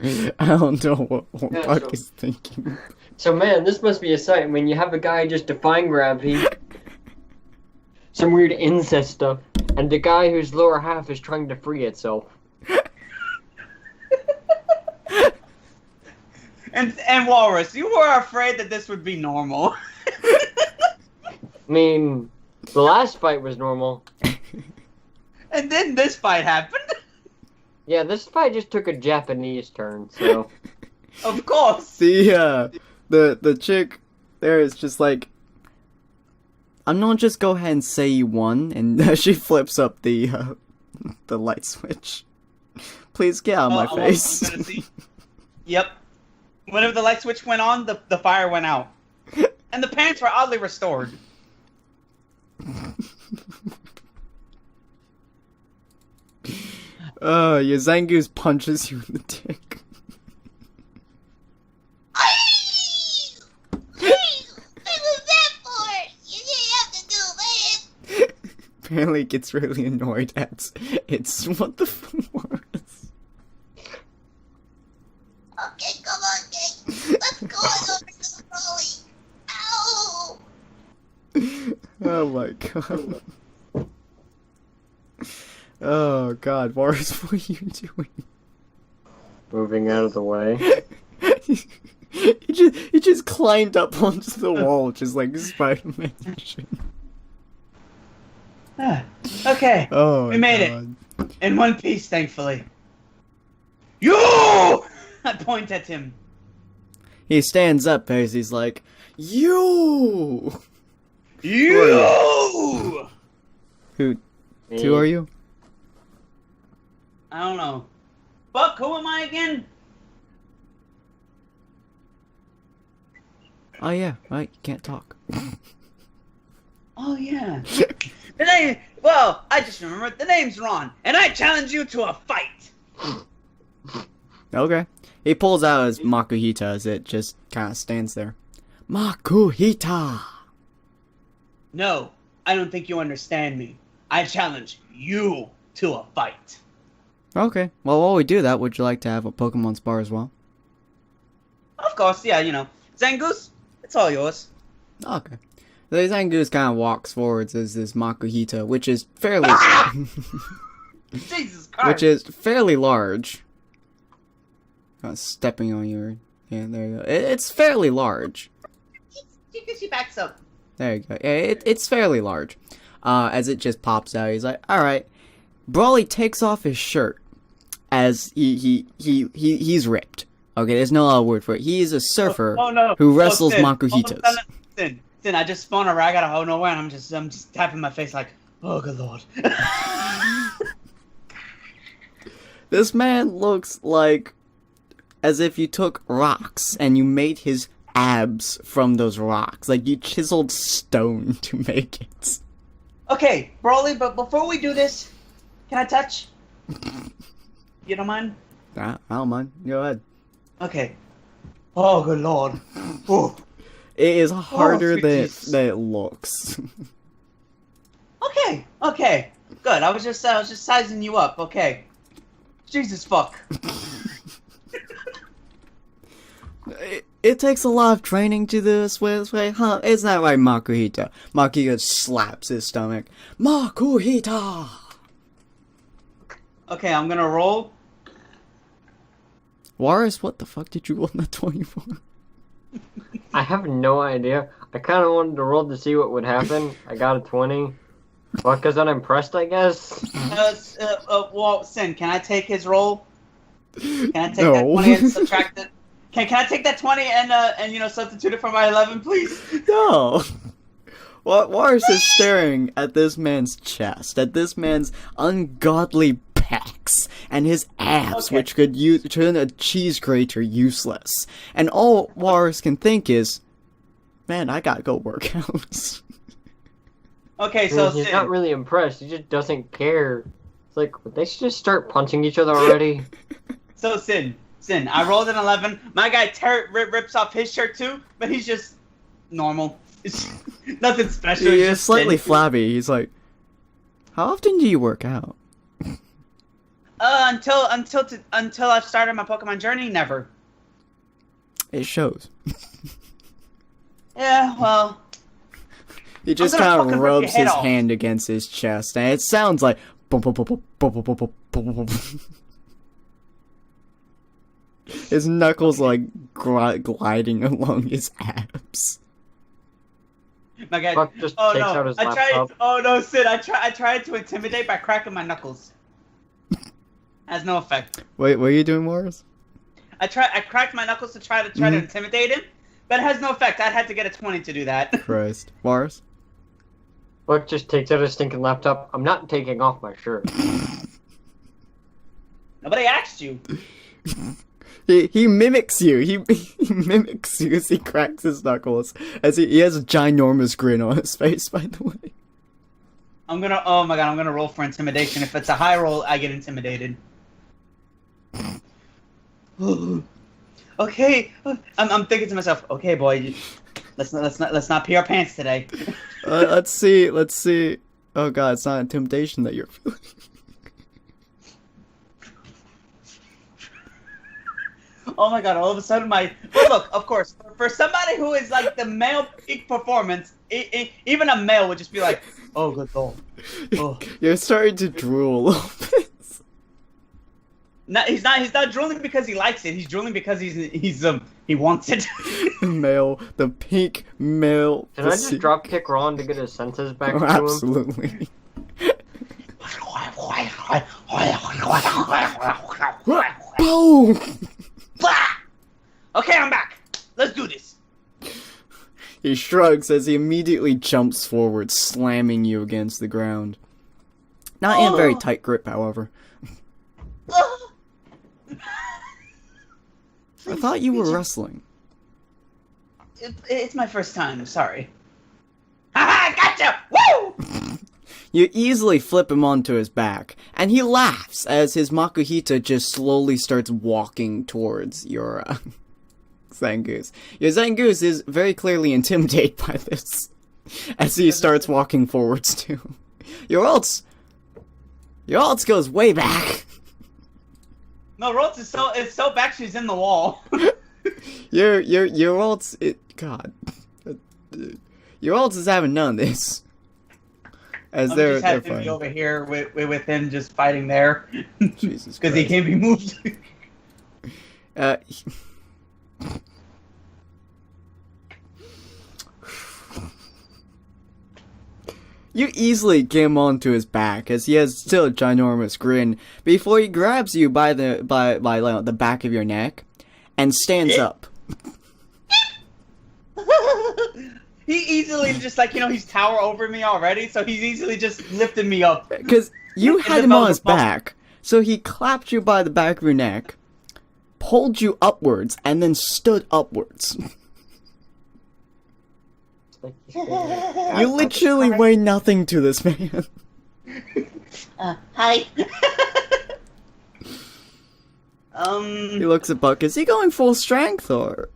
A: I don't know what
C: Yeah,
A: Buck
C: so-
A: is thinking.
C: So man, this must be a sight when you have a guy just defying gravity, some weird incest stuff, and the guy whose lower half is trying to free itself.
B: And Walrus, you were afraid that this would be normal.
C: I mean, the last fight was normal.
B: And then this fight happened.
C: Yeah, this fight just took a Japanese turn, so...
B: Of course.
A: The chick there is just like, I'm gonna just go ahead and say you won, and she flips up the light switch. Please get out of my face.
B: I'm gonna see. Yep. Whenever the light switch went on, the fire went out. And the pants were oddly restored.
A: Your Zangoose punches you in the dick. Apparently gets really annoyed at it's what the fuck was.
D: Okay, come on, gang. Let's go over to the Ow!
A: Oh my god. Oh god, Boris, what are you doing?
C: Moving out of the way.
A: he just climbed up onto the wall, just like Spider-Man shit.
B: Okay.
A: Oh,
B: We made it. In one piece, thankfully. You! I point at him.
A: He stands up as he's like, you!
B: You!
A: Who are you?
B: I don't know. Buck, who am I again?
A: Oh yeah, right, you can't talk.
B: Oh, yeah. The name... Well, I just remembered. The name's Ron, and I challenge you to a fight.
A: Okay. He pulls out his Makuhita as it just kind of stands there. Makuhita!
B: No, I don't think you understand me. I challenge you to a fight.
A: Okay, well while we do that, would you like to have a Pokemon spar as well?
B: Of course, yeah, you know. Zangoose, it's all yours.
A: Okay. The Zangoose kind of walks forwards as this Makuhita, which is fairly...
B: Jesus Christ.
A: which is fairly large. Stepping on your... Yeah, there you go. It's fairly large.
B: She backs up.
A: There you go. Yeah, it's fairly large. As it just pops out, he's like, alright. Brawly takes off his shirt as he's ripped. Okay, there's no other word for it. He is a surfer who wrestles Makuhitas.
B: Sin, I just spun a rag out of hell nowhere, and I'm just tapping my face like, oh good lord.
A: This man looks like as if you took rocks and you made his abs from those rocks. Like you chiseled stone to make it.
B: Okay, Brawly, but before we do this, can I touch? You don't mind?
A: I don't mind. Go ahead.
B: Okay. Oh good lord. Ooh.
A: It is harder
B: sweet
A: than
B: Jesus.
A: it looks.
B: Okay. Good. I was just sizing you up. Okay. Jesus fuck.
A: It takes a lot of training to do this way, huh? Isn't that right, Makuhita? Makuhita slaps his stomach. Makuhita!
B: Okay, I'm gonna roll.
A: Warris, what the fuck did you roll that 20 for?
C: I have no idea. I kind of wanted to roll to see what would happen. I got a 20. Well, because I'm impressed, I guess.
B: Well, Sin, can I take his roll? Can I take
A: No.
B: that 20 and subtract it? Can I take that 20 and you know substitute it for my 11, please?
A: No! Warris is staring at this man's chest, at this man's ungodly pecs, and his abs,
B: Okay.
A: which could turn a cheese grater useless. And all Warris can think is, man, I gotta go work out.
B: Okay, so
C: He's
B: Sin,
C: not really impressed. He just doesn't care. It's like, they should just start punching each other already.
B: Sin, I rolled an 11. My guy rips off his shirt too, but he's just normal. It's nothing special.
A: He
B: he's
A: is
B: just
A: slightly
B: skinny.
A: flabby. He's like, how often do you work out?
B: Until I've started my Pokemon journey, never.
A: It shows.
B: Yeah, well.
A: He just
B: I'm gonna
A: kind of
B: fucking rip your
A: rubs
B: head
A: his
B: off.
A: hand against his chest, and it sounds like bum, bum, bum, bum, bum, bum, bum, bum, bum, bum. His knuckles like gliding along his abs.
B: My guy.
C: Buck just
B: Oh
C: takes
B: no!
C: out his
B: I tried.
C: laptop.
B: Oh no, Sid! I tried to intimidate by cracking my knuckles. Has no effect.
A: Wait, what are you doing, Morris?
B: I cracked my knuckles to try to intimidate him, but it has no effect. I had to get a 20 to do that.
A: Christ. Morris?
C: Buck just takes out his stinking laptop. I'm not taking off my shirt.
B: Nobody asked you.
A: He mimics you. He mimics you as he cracks his knuckles. As he has a ginormous grin on his face, by the way.
B: Oh my god, I'm gonna roll for intimidation. If it's a high roll, I get intimidated. Okay, I'm thinking to myself, okay, boy, let's not pee our pants today.
A: Let's see. Oh god, it's not intimidation that you're feeling.
B: Oh my god, all of a sudden well, look, of course, for somebody who is like the male peak performance, even a male would just be like, oh, good goal. Oh.
A: You're starting to drool a little bit.
B: No, he's not drooling because he likes it. He's drooling because he wants it.
A: The pink male.
C: Can I just drop kick Ron to get his senses back
A: Oh,
C: to him?
A: absolutely. Boom!
B: Okay, I'm back. Let's do this.
A: He shrugs as he immediately jumps forward, slamming you against the ground. Not in a very tight grip, however. I thought you were wrestling.
B: It's my first time. Sorry. Haha! Gotcha! Woo!
A: You easily flip him onto his back, and he laughs as his Makuhita just slowly starts walking towards your Zangoose. Your Zangoose is very clearly intimidated by this, as he starts walking forwards too. Your ults goes way back.
B: No, Roltz is so back she's in the wall.
A: Your ults, God, your ults is having none of this. As
B: I'm
A: they're
B: just happy to
A: fine.
B: be over here with him just fighting there.
A: Jesus
B: Because he
A: Christ.
B: can't be moved.
A: You easily get him onto his back, as he has still a ginormous grin, before he grabs you by the back of your neck, and stands up.
B: He easily just he's tower over me already, so he's easily just lifted me up.
A: Because you had him on his back, so he clapped you by the back of your neck, pulled you upwards, and then stood upwards. You literally weigh nothing to this man.
D: Hi.
A: He looks at Buck. Is he going full strength, or...?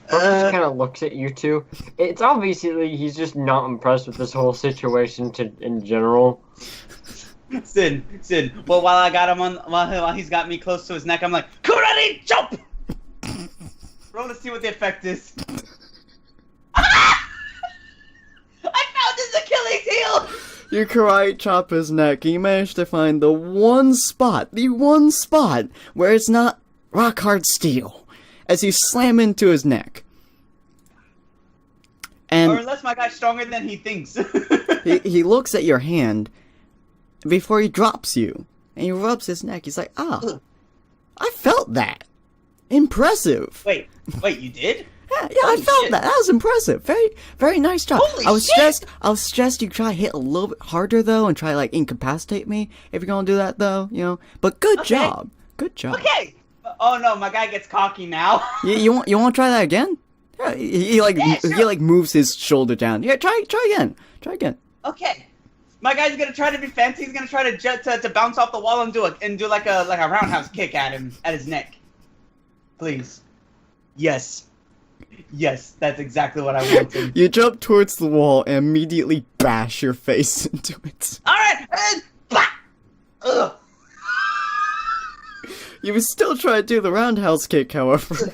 C: Buck just kind of looks at you two. It's obviously he's just not impressed with this whole situation in general.
B: Sid. Well, while I got him while he's got me close to his neck, I'm like, Kurani, jump! Roll to see what the effect is. I found his Achilles heel!
A: You karate chop his neck. You manage to find the one spot where it's not rock hard steel, as you slam into his neck.
B: Or
A: And
B: unless my guy's stronger than he thinks.
A: he looks at your hand before he drops you, and he rubs his neck. He's like, "Ah, I felt that. Impressive."
B: Wait, you did?
A: Yeah, I felt
B: shit.
A: that. That was impressive. Very, very nice job.
B: Holy
A: I was
B: shit!
A: stressed you try to hit a little bit harder though, and try to, like, incapacitate me if you're gonna do that though, you know. But good
B: Okay.
A: job. Good job.
B: Okay! Oh no, my guy gets cocky now.
A: You want to try that again? Yeah, he
B: sure.
A: moves his shoulder down. Yeah, try again. Try again.
B: Okay. My guy's gonna try to be fancy. He's gonna try to bounce off the wall and do like a roundhouse kick at his neck. Please. Yes, that's exactly what I wanted.
A: You jump towards the wall and immediately bash your face into it.
B: All right. Bah! Ugh.
A: You still try to do the roundhouse kick, however.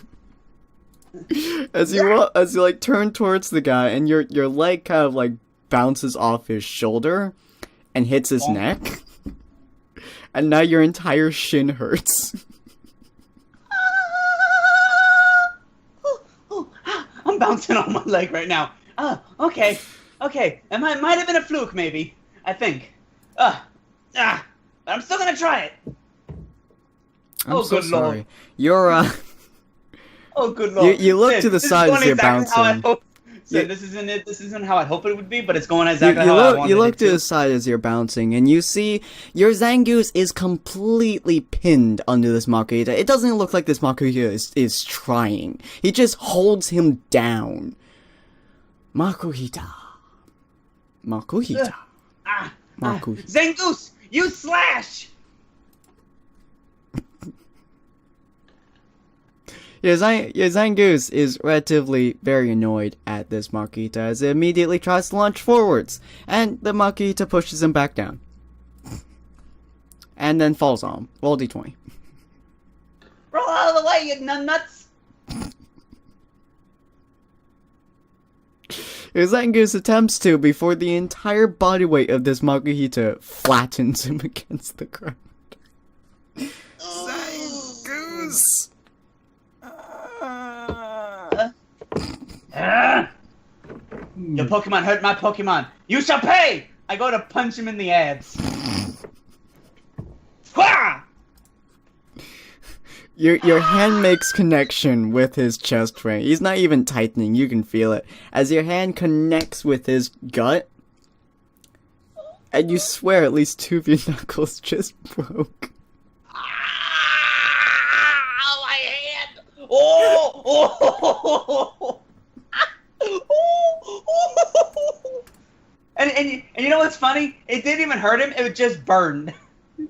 A: As you like turn towards the guy, and your leg kind of like bounces off his shoulder and hits his neck, and now your entire shin hurts.
B: I'm bouncing on my leg right now. Okay. It might have been a fluke, maybe. I think. But I'm still gonna try it.
A: I'm so
B: good
A: sorry.
B: Lord.
A: You're
B: Oh, good Lord.
A: You look
B: Sid,
A: to the
B: this is
A: side
B: going
A: as you're
B: exactly how I
A: bouncing.
B: hope- Sid,
A: You-
B: this isn't how I hope it would be, but it's going exactly
A: you
B: how I
A: look
B: wanted
A: you look
B: it
A: to the side as you're bouncing, and you see your Zangoose is completely pinned under this Makuhita. It doesn't look like this Makuhita is trying. He just holds him down. Makuhita. Makuhita. Makuhita.
B: Zangoose, you slash!
A: Your Zangoose is relatively very annoyed at this Makuhita as it immediately tries to launch forwards, and the Makuhita pushes him back down. And then falls on him. Roll d20.
B: Roll out of the way, you nuts!
A: Your Zangoose attempts to before the entire body weight of this Makuhita flattens him against the ground. Zangoose!
B: Your Pokemon hurt my Pokemon. You shall pay! I go to punch him in the abs. Wah!
A: Your hand makes connection with his chest ring. He's not even tightening, you can feel it. As your hand connects with his gut, and you swear at least 2 of your knuckles just broke.
B: Ah, my hand! Oh! And you know what's funny? It didn't even hurt him. It would just burn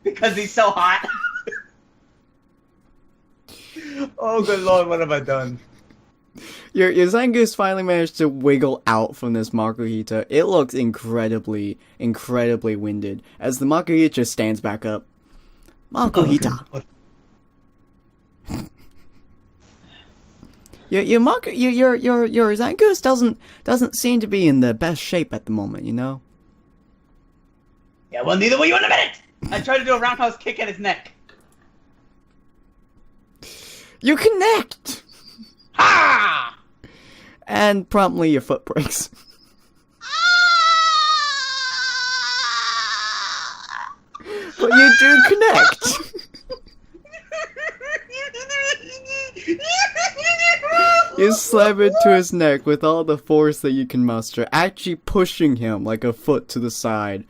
B: because he's so hot. Oh, good Lord, what have I done?
A: Your Zangoose finally managed to wiggle out from this Makuhita. It looks incredibly winded as the Makuhita stands back up. Makuhita. Your Zangoose doesn't seem to be in the best shape at the moment, you know?
B: Yeah, well, neither will you in a minute! I tried to do a roundhouse kick at his neck.
A: You connect!
B: Ha!
A: And promptly your foot breaks. But you do connect! You slam into his neck with all the force that you can muster, actually pushing him like a foot to the side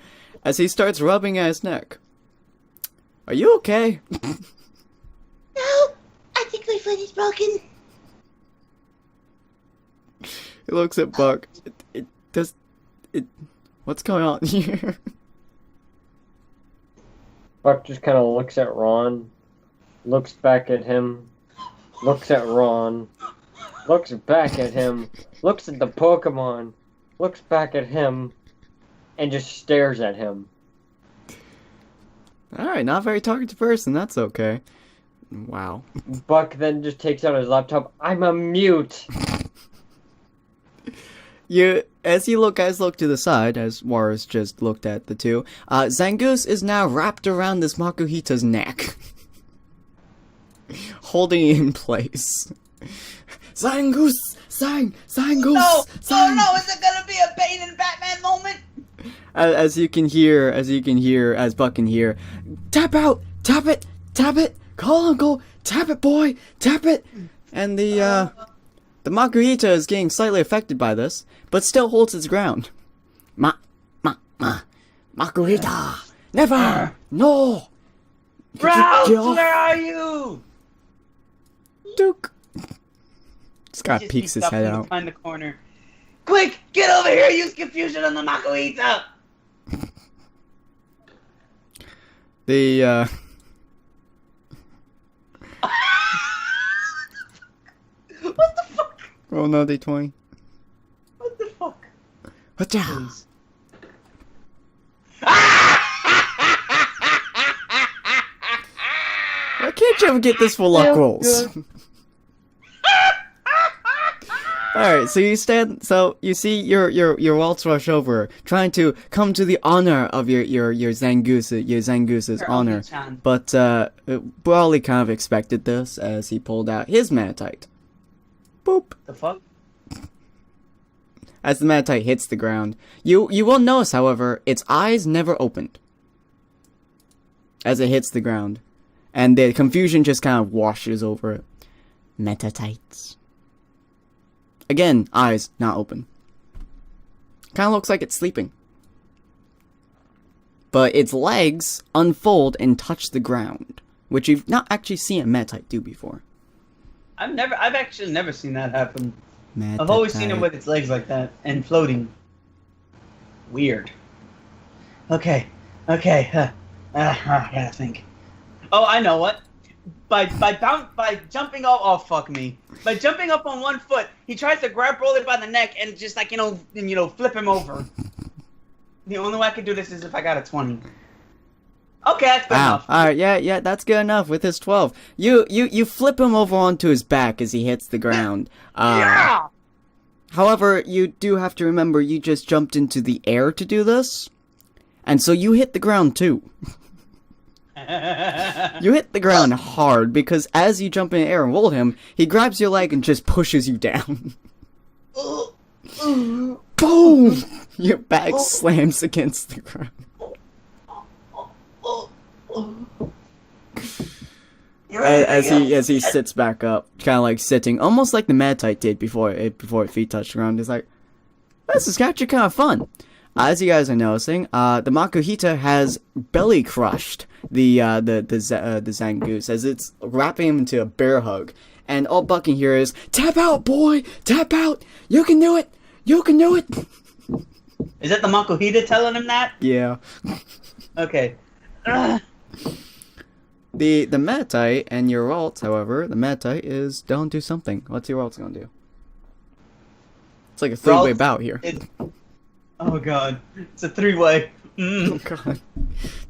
A: as he starts rubbing at his neck. Are you okay?
D: No, I think my foot is broken.
A: He looks at Buck. What's going on here?
C: Buck just kind of looks at Ron, looks back at him, looks at Ron, looks back at him, looks at the Pokemon, looks back at him, and just stares at him.
A: Alright, not a very talkative person, that's okay. Wow.
C: Buck then just takes out his laptop. I'm a mute!
A: As you guys look to the side, as Warris just looked at the two, Zangoose is now wrapped around this Makuhita's neck. Holding it in place. Zangoose! Zangoose!
B: No!
A: Sang!
B: Oh no! Is it gonna be a Bane and Batman moment?
A: As Buck can hear, tap out! Tap it! Tap it! Call Uncle! Tap it, boy! Tap it! And the Makuhita is getting slightly affected by this, but still holds its ground. Makuhita! Never! No!
B: Ralph,
A: Get off.
B: where are you?
A: Duke! Scott
B: Just
A: peeks his
B: sneaked up
A: head
B: from
A: out.
B: behind the corner. Quick, get over here! Use confusion on the Makuhita!
A: The,
B: What the fuck?
A: roll no d20.
B: What the fuck?
A: Whatcha? Why can't How'd you ever get this for luck rolls? Alright, so you see your waltz rush over, trying to come to the honor of your Zangoose's honor.
B: Chan.
A: But Brawley kind of expected this as he pulled out his Manatite. Boop.
B: The fuck?
A: As the Manatite hits the ground, you will notice, however, its eyes never opened as it hits the ground, and the confusion just kind of washes over it. Metatites. Again, eyes not open. Kind of looks like it's sleeping. But its legs unfold and touch the ground, which you've not actually seen a Metite do before.
B: I've actually never seen that happen.
A: Metite.
B: I've always seen it with its legs like that and floating. Weird. Okay. I gotta think. Oh, I know what. By jumping up, oh fuck me. By jumping up on one foot, he tries to grab Broly by the neck and just like flip him over. The only way I could do this is if I got a 20. Okay, that's good enough.
A: Alright, yeah, that's good enough with his 12. You flip him over onto his back as he hits the ground.
B: Yeah!
A: However, you do have to remember you just jumped into the air to do this. And so you hit the ground too. You hit the ground hard because as you jump in the air and roll him, he grabs your leg and just pushes you down. Boom! Your back slams against the ground. As he sits back up, kind of like sitting, almost like the Matite did before its feet touched the ground. He's like, this is actually kind of fun. As you guys are noticing, the Makuhita has belly crushed the Zangoose as it's wrapping him into a bear hug. And all Buck can hear is, tap out, boy! Tap out! You can do it! You can do it!
B: Is that the Makuhita telling him that?
A: Yeah.
B: Okay.
A: The Matite and your ult, however, the Matite is down to something. What's your ult gonna do? It's like a three-way bout here.
B: Oh god, it's a three-way.
A: Oh god.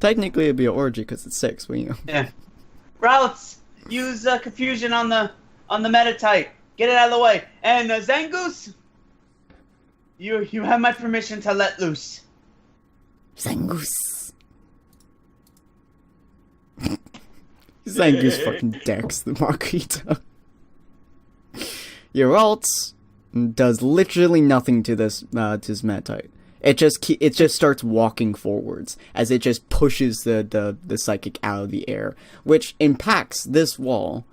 A: Technically it'd be an orgy because it's 6, but you know.
B: Yeah. Routes, use confusion on the Metatite. Get it out of the way. And Zangoose, you have my permission to let loose.
A: Zangoose. Zangoose fucking decks the Marquita. Your ult does literally nothing to this Matite. It just starts walking forwards as it just pushes the psychic out of the air, which impacts this wall,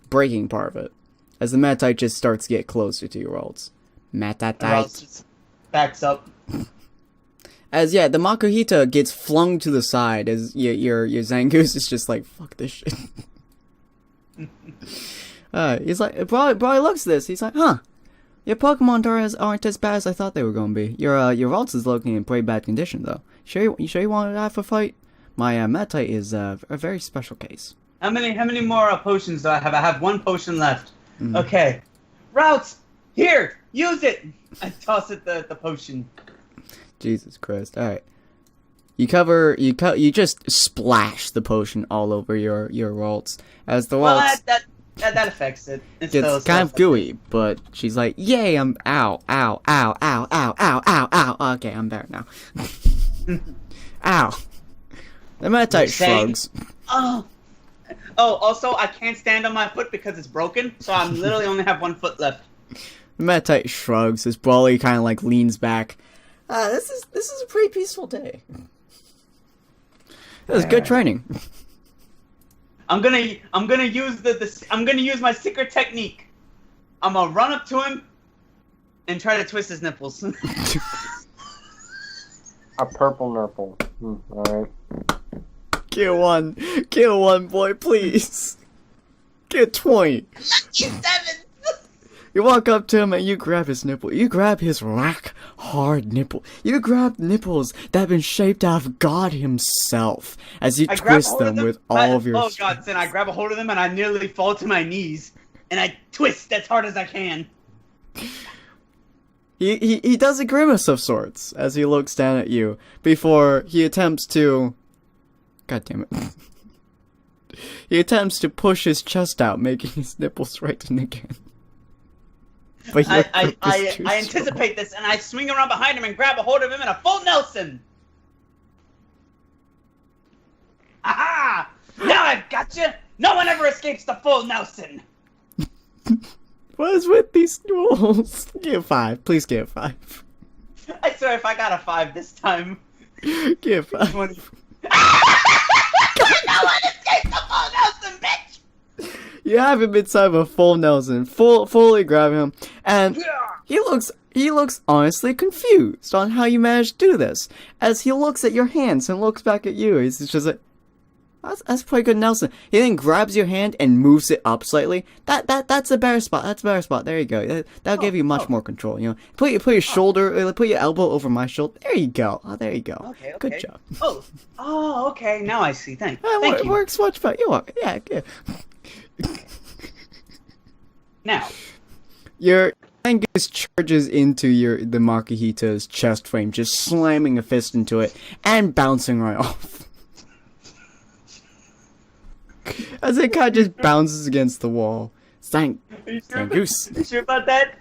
A: breaking part of it, as the Matite just starts to get closer to your ults. Matite
B: just backs up.
A: As the Makuhita gets flung to the side as your Zangoose is just like, fuck this shit. He's like, it probably looks at this. He's like, huh. Your Pokemon aren't as bad as I thought they were going to be. Your Ralts is looking in pretty bad condition, though. You sure you want to have a fight? My Matite is a very special case.
B: How many more potions do I have? I have 1 potion left.
A: Mm.
B: Okay. Routes, here, use it. I toss it the potion.
A: Jesus Christ! All right. You just splash the potion all over your Ralts as the Ralts.
B: Well, that affects it.
A: It's kind of gooey, but she's like, yay, I'm ow. Okay, I'm better now. Ow. The Matite shrugs.
B: Oh, also, I can't stand on my foot because it's broken, so I literally only have 1 foot left.
A: The Matite shrugs as Brawly kind of like leans back. This is a pretty peaceful day. That was good training.
B: I'm gonna use I'm gonna use my secret technique. I'm gonna run up to him and try to twist his nipples.
C: A purple nurple. Alright.
A: Kill one, boy, please. Get 20.
D: Lucky 7!
A: You walk up to him and you grab his nipple. You grab his rock-hard nipple. You grab nipples that have been shaped out of God himself as you twist them with all of your...
B: Oh god, Sin, I grab a hold of them and I nearly fall to my knees. And I twist as hard as I can.
A: He does a grimace of sorts as he looks down at you before he attempts to... God damn it. He attempts to push his chest out, making his nipples straighten again. But your grip is too
B: I
A: strong.
B: anticipate this, and I swing around behind him and grab a hold of him in a full Nelson. Aha! Now I've got you. No one ever escapes the full Nelson.
A: What is with these rules? Give 5. Please give 5.
B: I swear, if I got a 5 this time.
A: Give 5.
B: 20. No one escapes the full Nelson, bitch.
A: You have him inside of a full Nelson. Fully grab him. And he looks honestly confused on how you managed to do this. As he looks at your hands and looks back at you, he's just like, that's pretty good, Nelson. He then grabs your hand and moves it up slightly. That's a better spot. That's a better spot. There you go. That'll give you much more control. You know, put your shoulder, put your elbow over my shoulder. There you go. Oh, there you go.
B: Okay.
A: Good job.
B: Oh, okay. Now I see. Thank
A: It
B: you.
A: works much better. You are. Yeah.
B: Now,
A: Your Angus charges into the Makihita's chest frame, just slamming a fist into it and bouncing right off. As it kind of just bounces against the wall. Zangoose.
B: You sure about that?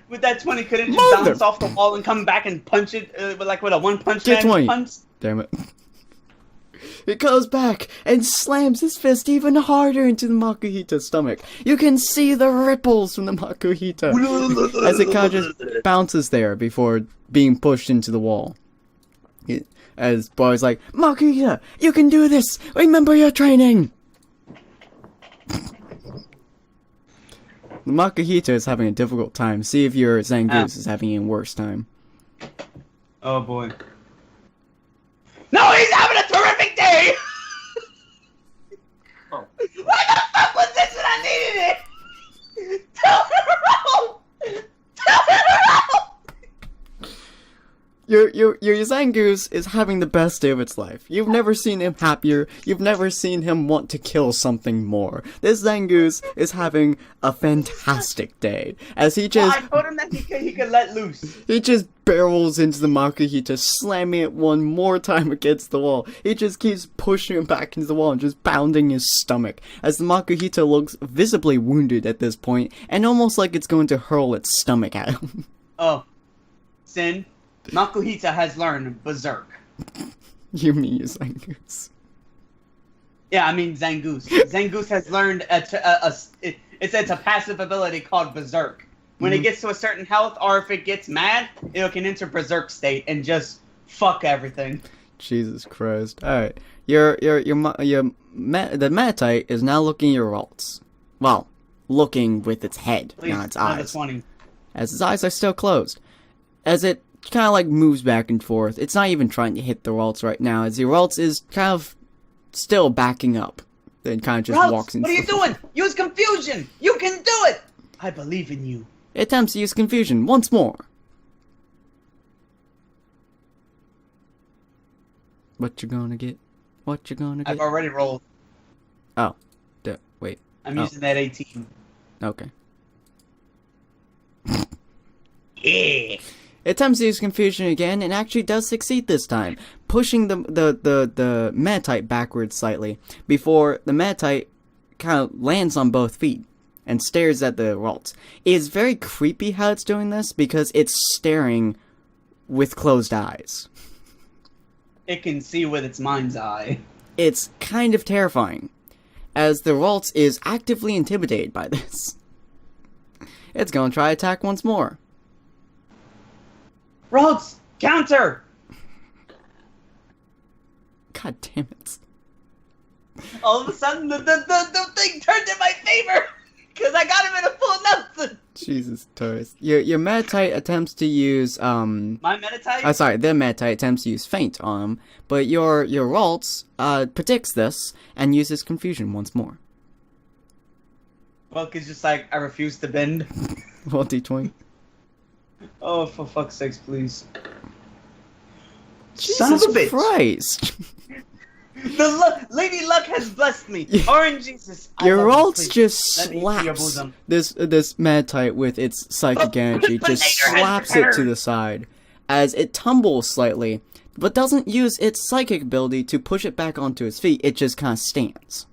B: With that 20, couldn't just
A: Mother-
B: bounce off the wall and come back and punch it with a one punch
A: Get
B: man
A: 20.
B: punch?
A: Damn it. It goes back and slams his fist even harder into the Makuhita's stomach. You can see the ripples from the Makuhita as it kind of just bounces there before being pushed into the wall. As Boy's like, Makuhita, you can do this! Remember your training! The Makuhita is having a difficult time. See if your Zangoose is having a worse time.
B: Oh boy. No, he's having a terrific day!
C: Oh.
B: Why the fuck was this when I needed it? Tell him to roll! Tell him to roll!
A: Your Zangoose is having the best day of its life. You've never seen him happier. You've never seen him want to kill something more. This Zangoose is having a fantastic day as he just
B: I told him that he could let loose.
A: he just barrels into the Makuhita, slamming it one more time against the wall. He just keeps pushing him back into the wall and just pounding his stomach as the Makuhita looks visibly wounded at this point and almost like it's going to hurl its stomach at him.
B: Oh, Sin, Makuhita has learned Berserk.
A: You mean your Zangoose?
B: Yeah, I mean Zangoose. Zangoose has learned it's a passive ability called Berserk. When it gets to a certain health, or if it gets mad, it can enter Berserk state and just fuck everything.
A: Jesus Christ! All right, the Metatite is now looking at your ults. Well, looking with its head,
B: Please,
A: not its
B: another
A: eyes,
B: 20.
A: as its eyes are still closed. As it kind of like moves back and forth, it's not even trying to hit the ults right now. As your ults is kind of still backing up, then kind of just
B: Ralph,
A: walks into.
B: what are you doing? Use confusion. You can do it. I believe in you.
A: It attempts to use confusion once more. What you gonna get? What you gonna get?
B: I've already rolled.
A: Oh, wait.
B: I'm
A: Oh.
B: using that 18.
A: Okay.
B: Yeah.
A: It attempts to use confusion again and actually does succeed this time, pushing the Metatite backwards slightly before the Metatite kind of lands on both feet and stares at the Ralt. It is very creepy how it's doing this because it's staring with closed eyes.
B: It can see with its mind's eye.
A: It's kind of terrifying, as the Ralt is actively intimidated by this. It's gonna try attack once more.
B: Rhodes, counter!
A: God damn it.
B: All of a sudden, the thing turned in my favor! Because I got him in a full Nelson!
A: Jesus Christ. Your Metatite attempts to use,
B: My Metatite?
A: sorry, the Metatite attempts to use Feint on him, but your Ralts, predicts this and uses Confusion once more.
B: Well, it's just like, I refuse to bend.
A: Roll D20.
B: Oh, for fuck's sakes, please.
A: Jesus
B: Son of a bitch!
A: Christ.
B: Lady Luck has blessed me.
A: Yeah.
B: Orange Jesus. I
A: Your
B: love you,
A: Ralts
B: please.
A: just
B: Let me see your
A: slaps
B: bosom.
A: this Metatite with its psychic energy, just slaps it to the side as it tumbles slightly, but doesn't use its psychic ability to push it back onto its feet. It just kind of stands.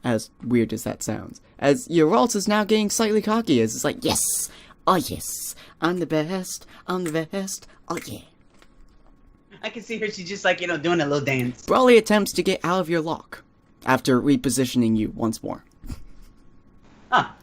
A: as weird as that sounds. As your waltz is now getting slightly cocky, as it's like, yes, oh yes, I'm the best, oh yeah.
B: I can see her. She's just like, doing a little dance.
A: Brawley attempts to get out of your lock after repositioning you once more.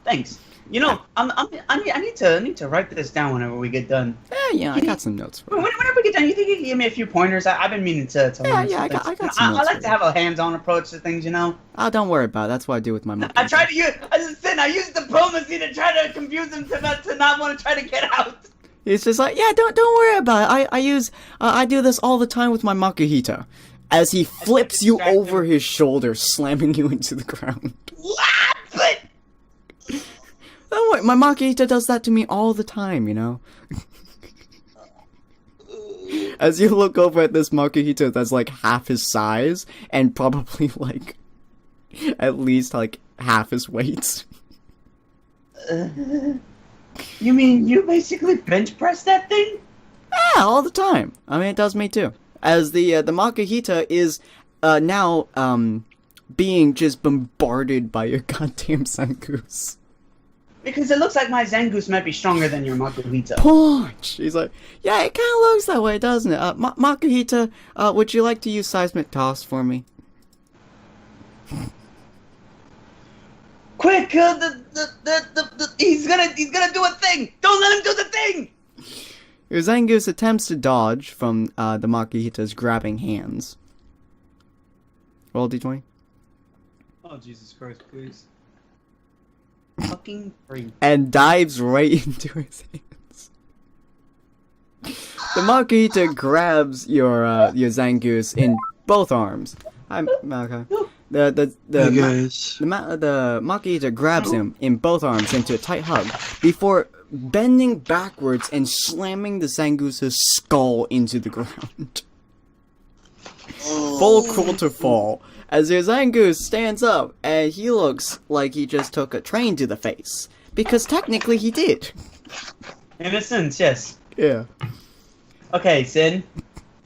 B: Thanks. I need to write this down whenever we get done.
A: Yeah, I got some notes for you.
B: Whenever we get done, you think you can give me a few pointers? I've been meaning to learn.
A: Yeah, I got some notes
B: I like
A: for
B: to
A: you.
B: have a hands-on approach to things,
A: Oh, don't worry about it. That's what I do with my monkey.
B: I tried to use. I used diplomacy to try to confuse him to not want to try to get out.
A: He's just like, yeah, don't worry about it. I do this all the time with my Makuhita. As he flips you over his shoulder, slamming you into the ground.
B: What? But
A: Don't worry, my Makuhita does that to me all the time, As you look over at this Makuhita that's like half his size, and probably like, at least like half his weight.
B: you mean you basically bench press that thing?
A: Yeah, all the time. I mean, it does me too. As the Makuhita is now being just bombarded by your goddamn Zangoose.
B: Because it looks like my Zangoose might be stronger than your Makuhita.
A: Punch! He's like, yeah, it kind of looks that way, doesn't it? Makuhita, would you like to use seismic toss for me?
B: Quick! He's gonna do a thing. Don't let him do the thing.
A: Your Zangoose attempts to dodge from the Makuhita's grabbing hands. Roll d20.
B: Oh Jesus Christ! Please. Fucking free.
A: And dives right into his hands. The Makuhita grabs your Zangoose in both arms. Hi, Malachi. The Makuhita grabs him in both arms into a tight hug before bending backwards and slamming the Zangoose's skull into the ground. Full quarter fall. As your Zangoose stands up, and he looks like he just took a train to the face. Because technically he did.
B: In a sense, yes.
A: Yeah.
B: Okay, Sin.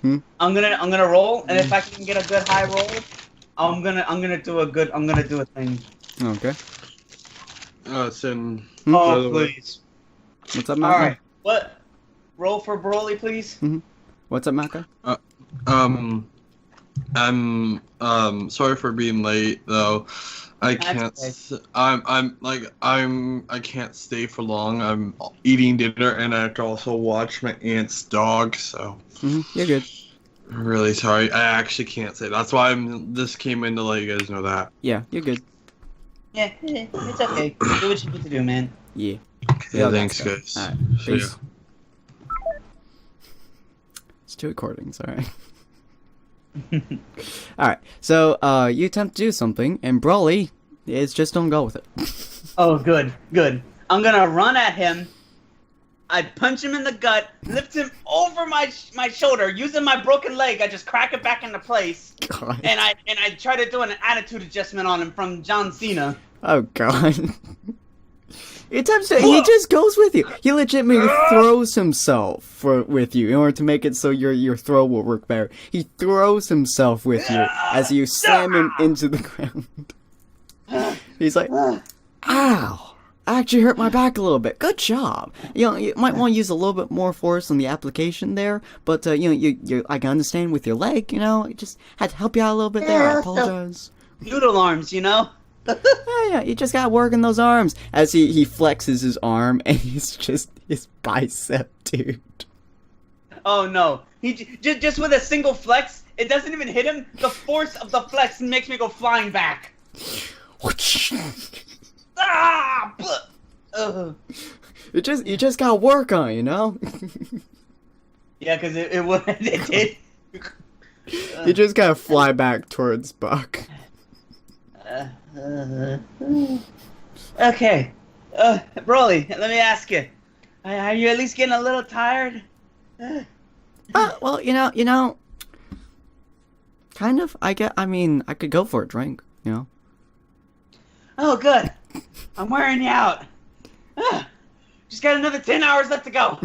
A: Hmm?
B: I'm gonna roll, and if I can get a good high roll, I'm gonna do a thing.
A: Okay.
E: Sin.
B: Oh please.
A: What's up, Maka?
B: Alright. What? Roll for Broly, please.
A: What's up, Maka?
E: I'm sorry for being late though. I can't. I can't stay for long. I'm eating dinner and I have to also watch my aunt's dog. So
A: You're good.
E: I'm really sorry. I actually can't say. That's why this came in to let you guys know that.
A: Yeah, you're good.
B: Yeah, it's okay. Do what you need to do, man.
A: Yeah.
E: Yeah, thanks, guys.
A: Alright,
E: So,
A: peace. It's 2 recordings, alright. Alright, so you attempt to do something, and Brawly is just don't go with it.
B: Oh, good. I'm gonna run at him. I punch him in the gut, lift him over my shoulder, using my broken leg. I just crack it back into place,
A: God.
B: and I try to do an attitude adjustment on him from John Cena.
A: Oh god. He just goes with you. He legitimately throws himself with you in order to make it so your throw will work better. He throws himself with you as you slam him into the ground. He's like, ow! I actually hurt my back a little bit. Good job. You might want to use a little bit more force on the application there, but you I can understand with your leg. I just had to help you out a little bit there. I apologize.
B: Noodle arms,
A: Yeah, you just gotta work in those arms. As he flexes his arm, and he's just his bicep, dude.
B: Oh no! He just with a single flex, it doesn't even hit him. The force of the flex makes me go flying back. Ah!
A: You just gotta work on it,
B: Yeah, because it did.
A: You just gotta fly back towards Buck.
B: Okay. Broly, let me ask you. Are you at least getting a little tired?
A: Well, kind of. I could go for a drink,
B: Oh, good. I'm wearing you out. Just got another 10 hours left to go.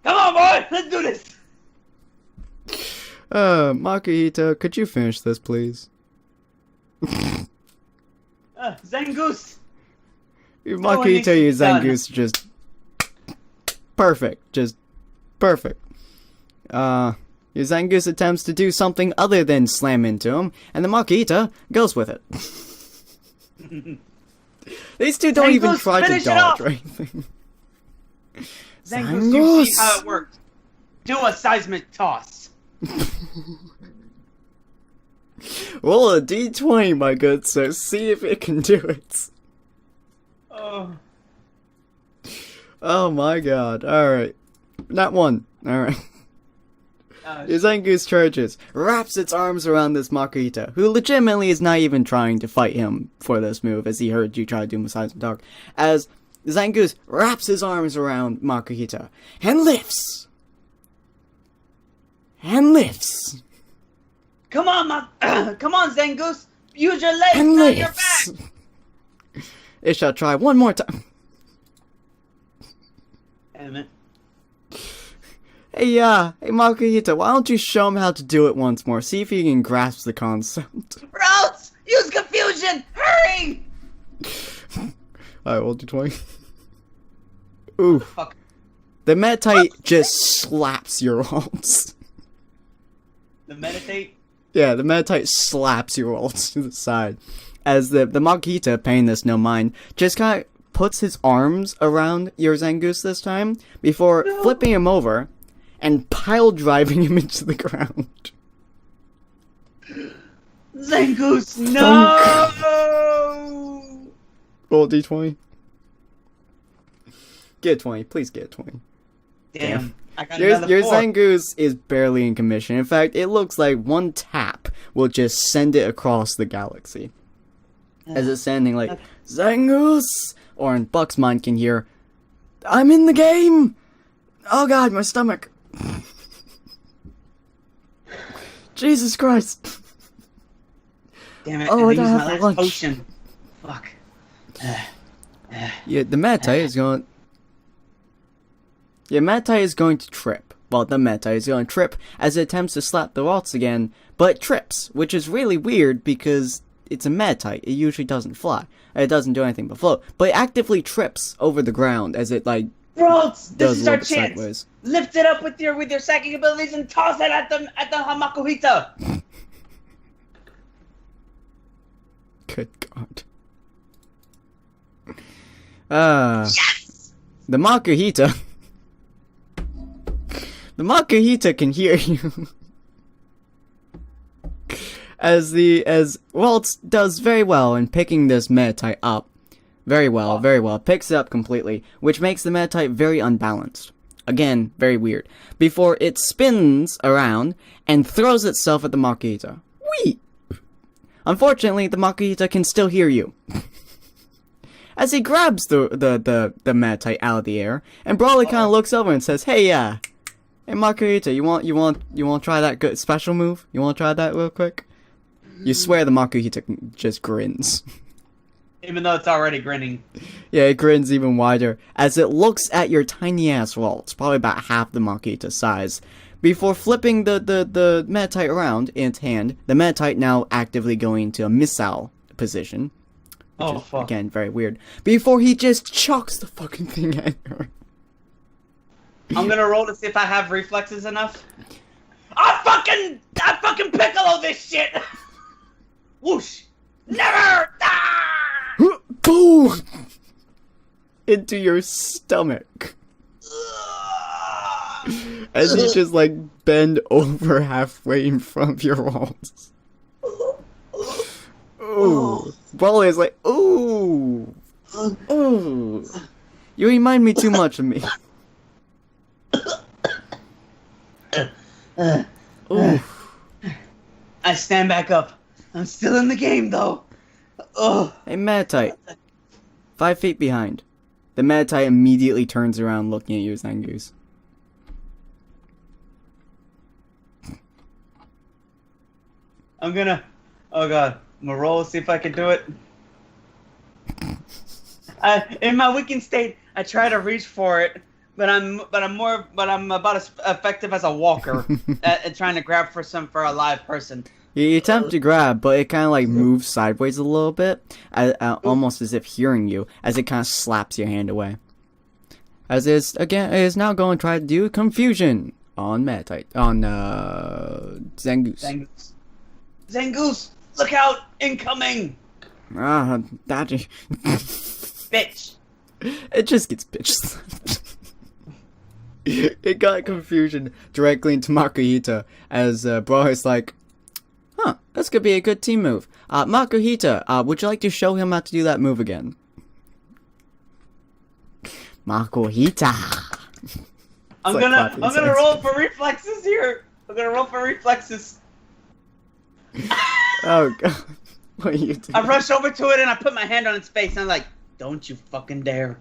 B: Come on, boy. Let's do this.
A: Makuhita, could you finish this, please?
B: Zangoose.
A: Your
B: No one
A: Makahito,
B: needs to
A: your
B: be done.
A: Zangoose, just perfect. Just perfect. Your Zangoose attempts to do something other than slam into him, and the Makahito goes with it. These two don't even
B: Zangoose,
A: try to
B: finish it
A: dodge
B: off!
A: or anything.
B: Zangoose, you see how it works. Do a seismic toss.
A: Roll a d20, my good sir. See if it can do it.
B: Oh.
A: Oh my god. Alright. Not one. Alright. Your Zangoose charges, wraps its arms around this Makahito, who legitimately is not even trying to fight him for this move, as he heard you try to do him a seismic talk. As Zangoose wraps his arms around Makahito, and lifts! And lifts!
B: Come on, come on, Zangoose. Use your legs,
A: And
B: not your
A: lifts!
B: back.
A: It shall try one more time.
B: Damn it.
A: Hey, Makahito, why don't you show him how to do it once more? See if he can grasp the concept.
B: Routes! Use confusion! Hurry!
A: Alright, we'll do 20. Ooh.
B: Fuck.
A: The Metite just slaps your ults.
B: The meditate.
A: Yeah, the Metite slaps your ults to the side. As the Makahito, paying this no mind, just kind of puts his arms around your Zangoose this time, before flipping him over, and pile driving him into the ground.
B: Zangoose, no!
A: Roll d20. Get 20, please get 20.
B: Damn. I got
A: Your
B: another 4.
A: Zangoose is barely in commission. In fact, it looks like one tap will just send it across the galaxy. As it's sounding like, Zangoose! Or in Buck's mind can hear, I'm in the game! Oh god, my stomach. Jesus Christ.
B: Damn it,
A: Oh,
B: I
A: I
B: used
A: don't
B: my
A: have
B: last
A: lunch.
B: potion. Fuck.
A: Yeah, the Metite is going... Yeah, Metite is going to trip. Well, the Metite is going to trip as it attempts to slap the waltz again, but it trips, which is really weird because it's a Metite. It usually doesn't fly. It doesn't do anything but float. But it actively trips over the ground as it, like,
B: Routes, this
A: does
B: is
A: a
B: our
A: little bit
B: chance.
A: sideways.
B: Lift it up with your psychic abilities and toss it at the Hamakuhita.
A: Good God. The Makahita. The Makahita can hear you. As Waltz does very well in picking this Metite up. Very well, very well. Picks it up completely, which makes the Metite very unbalanced. Again, very weird. Before it spins around and throws itself at the Makahita. Whee! Unfortunately, the Makahita can still hear you. As he grabs the Metite out of the air, and Brawley kind of looks over and says, "Hey, hey Makahita, you want to try that good special move? You want to try that real quick?" You swear the Makahita just grins.
B: Even though it's already grinning.
A: Yeah, it grins even wider as it looks at your tiny ass Waltz, probably about half the Makahita's size. Before flipping the Metite around in its hand, the Metite now actively going into a missile position. Which is,
B: fuck.
A: again, very weird. Before he just chucks the fucking thing at her.
B: I'm gonna roll to see if I have reflexes enough. I fucking piccolo this shit! Whoosh! Never! Ah!
A: Boom! Into your stomach. As you just, like, bend over halfway in front of your walls. Ooh. Brawley is like, ooh. Ooh. You remind me too much of me. Ooh.
B: I stand back up. I'm still in the game, though. Oh.
A: Hey, Metite. 5 feet behind. The Metite immediately turns around looking at you, Zangoose.
B: Oh god, I'm gonna roll, see if I can do it. In my weakened state, I try to reach for it, but I'm about as effective as a walker at trying to grab for a live person.
A: You attempt to grab, but it kind of like moves sideways a little bit, almost as if hearing you, as it kind of slaps your hand away. As it is now going to try to do confusion on Zangoose.
B: Zangoose, look out! Incoming!
A: Daddy.
B: Bitch!
A: It just gets bitch slapped. It got confusion directly into Makuhita as Brawler's like, this could be a good team move. Makuhita, would you like to show him how to do that move again? Makuhita.
B: I'm gonna roll for reflexes here. I'm gonna roll for reflexes.
A: Oh god. What are you doing?
B: I rush over to it and I put my hand on its face and I'm like, don't you fucking dare.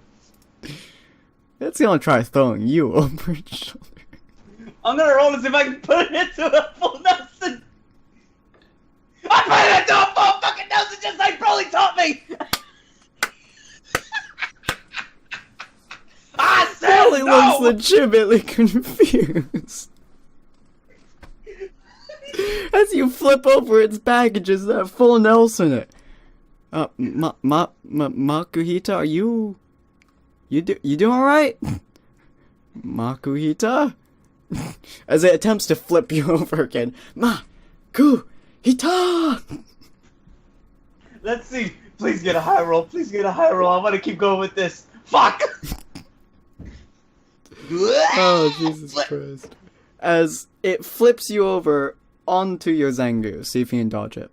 A: It's gonna try throwing you over its shoulder.
B: I'm gonna roll to see if I can put it into a full Nelson. I put it into a full fucking Nelson just like Broly taught me. I said
A: Broly
B: no!
A: looks legitimately confused. As you flip over its packages that full Nelson it. Makuhita, are you doing alright? Makuhita? As it attempts to flip you over again. Makuhita!
B: Let's see. Please get a high roll. Please get a high roll. I want to keep going with this. Fuck!
A: Oh, Jesus Christ. As it flips you over onto your Zangoose. See if you can dodge it.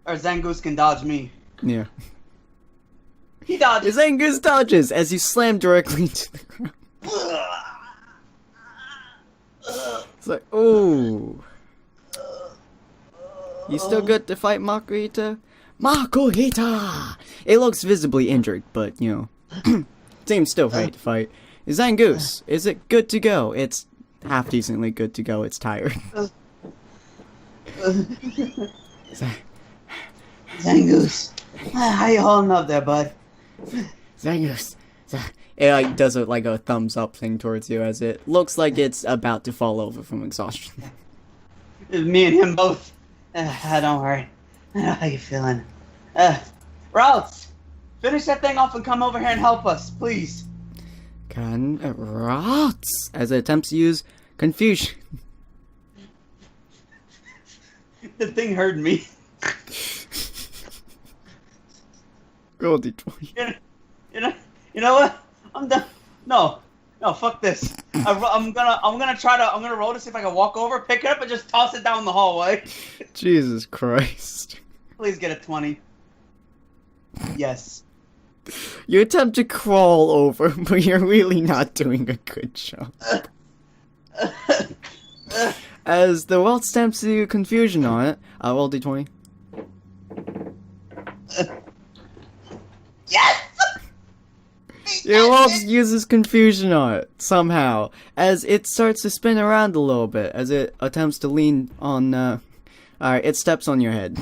B: Or Zangoose can dodge me.
A: Yeah.
B: He dodges.
A: Your Zangoose dodges as you slam directly into the ground. It's like, ooh. You still good to fight Makuhita? Makuhita! It looks visibly injured, but, you know, seems still ready to fight. Zangoose, is it good to go? It's half decently good to go. It's tired.
B: Zangoose, how you holding up there, bud?
A: Zangoose. It like does a thumbs up thing towards you as it looks like it's about to fall over from exhaustion.
B: It's me and him both. Don't worry. I know how you feeling. Routes, finish that thing off and come over here and help us, please.
A: Rots as it attempts to use confusion.
B: The thing heard me.
A: Roll d20.
B: You know what? I'm done. No, fuck this. I'm gonna roll to see if I can walk over, pick it up, and just toss it down the hallway.
A: Jesus Christ.
B: Please get a 20. Yes.
A: You attempt to crawl over, but you're really not doing a good job. As the world stamps the confusion on it, roll d20.
B: Yes!
A: Your world uses confusion on it, somehow, as it starts to spin around a little bit, as it attempts to lean on, alright, it steps on your head.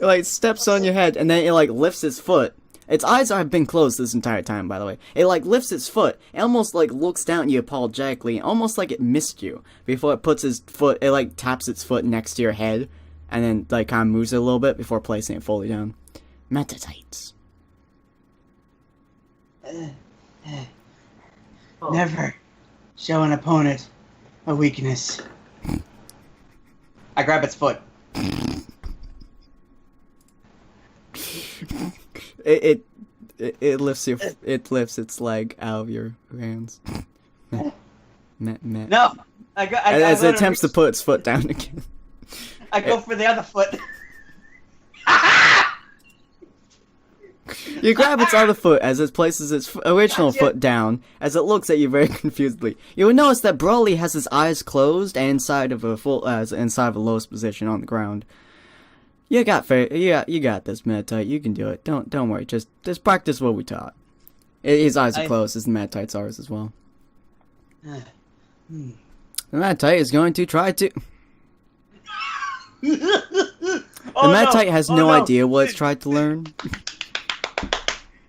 A: It, steps on your head, and then it, lifts its foot. Its eyes have been closed this entire time, by the way. It, lifts its foot, and almost, looks down at you apologetically, almost like it missed you. Before it puts its foot, it, taps its foot next to your head, and then, kind of moves it a little bit before placing it fully down. Metatites.
B: Never show an opponent a weakness. I grab its foot.
A: It lifts its leg out of your hands.
B: No,
A: as it attempts to put its foot down again.
B: I go for the other foot.
A: You grab its other foot as it places its original foot down, as it looks at you very confusedly. You will notice that Broly has his eyes closed and inside of a lowest position on the ground. You got this, Metatite. You can do it. Don't worry. Just practice what we taught. His eyes are closed, as the Metatite's ours as well. The Metatite is going to try to. The Metatite has no idea what it's tried to learn.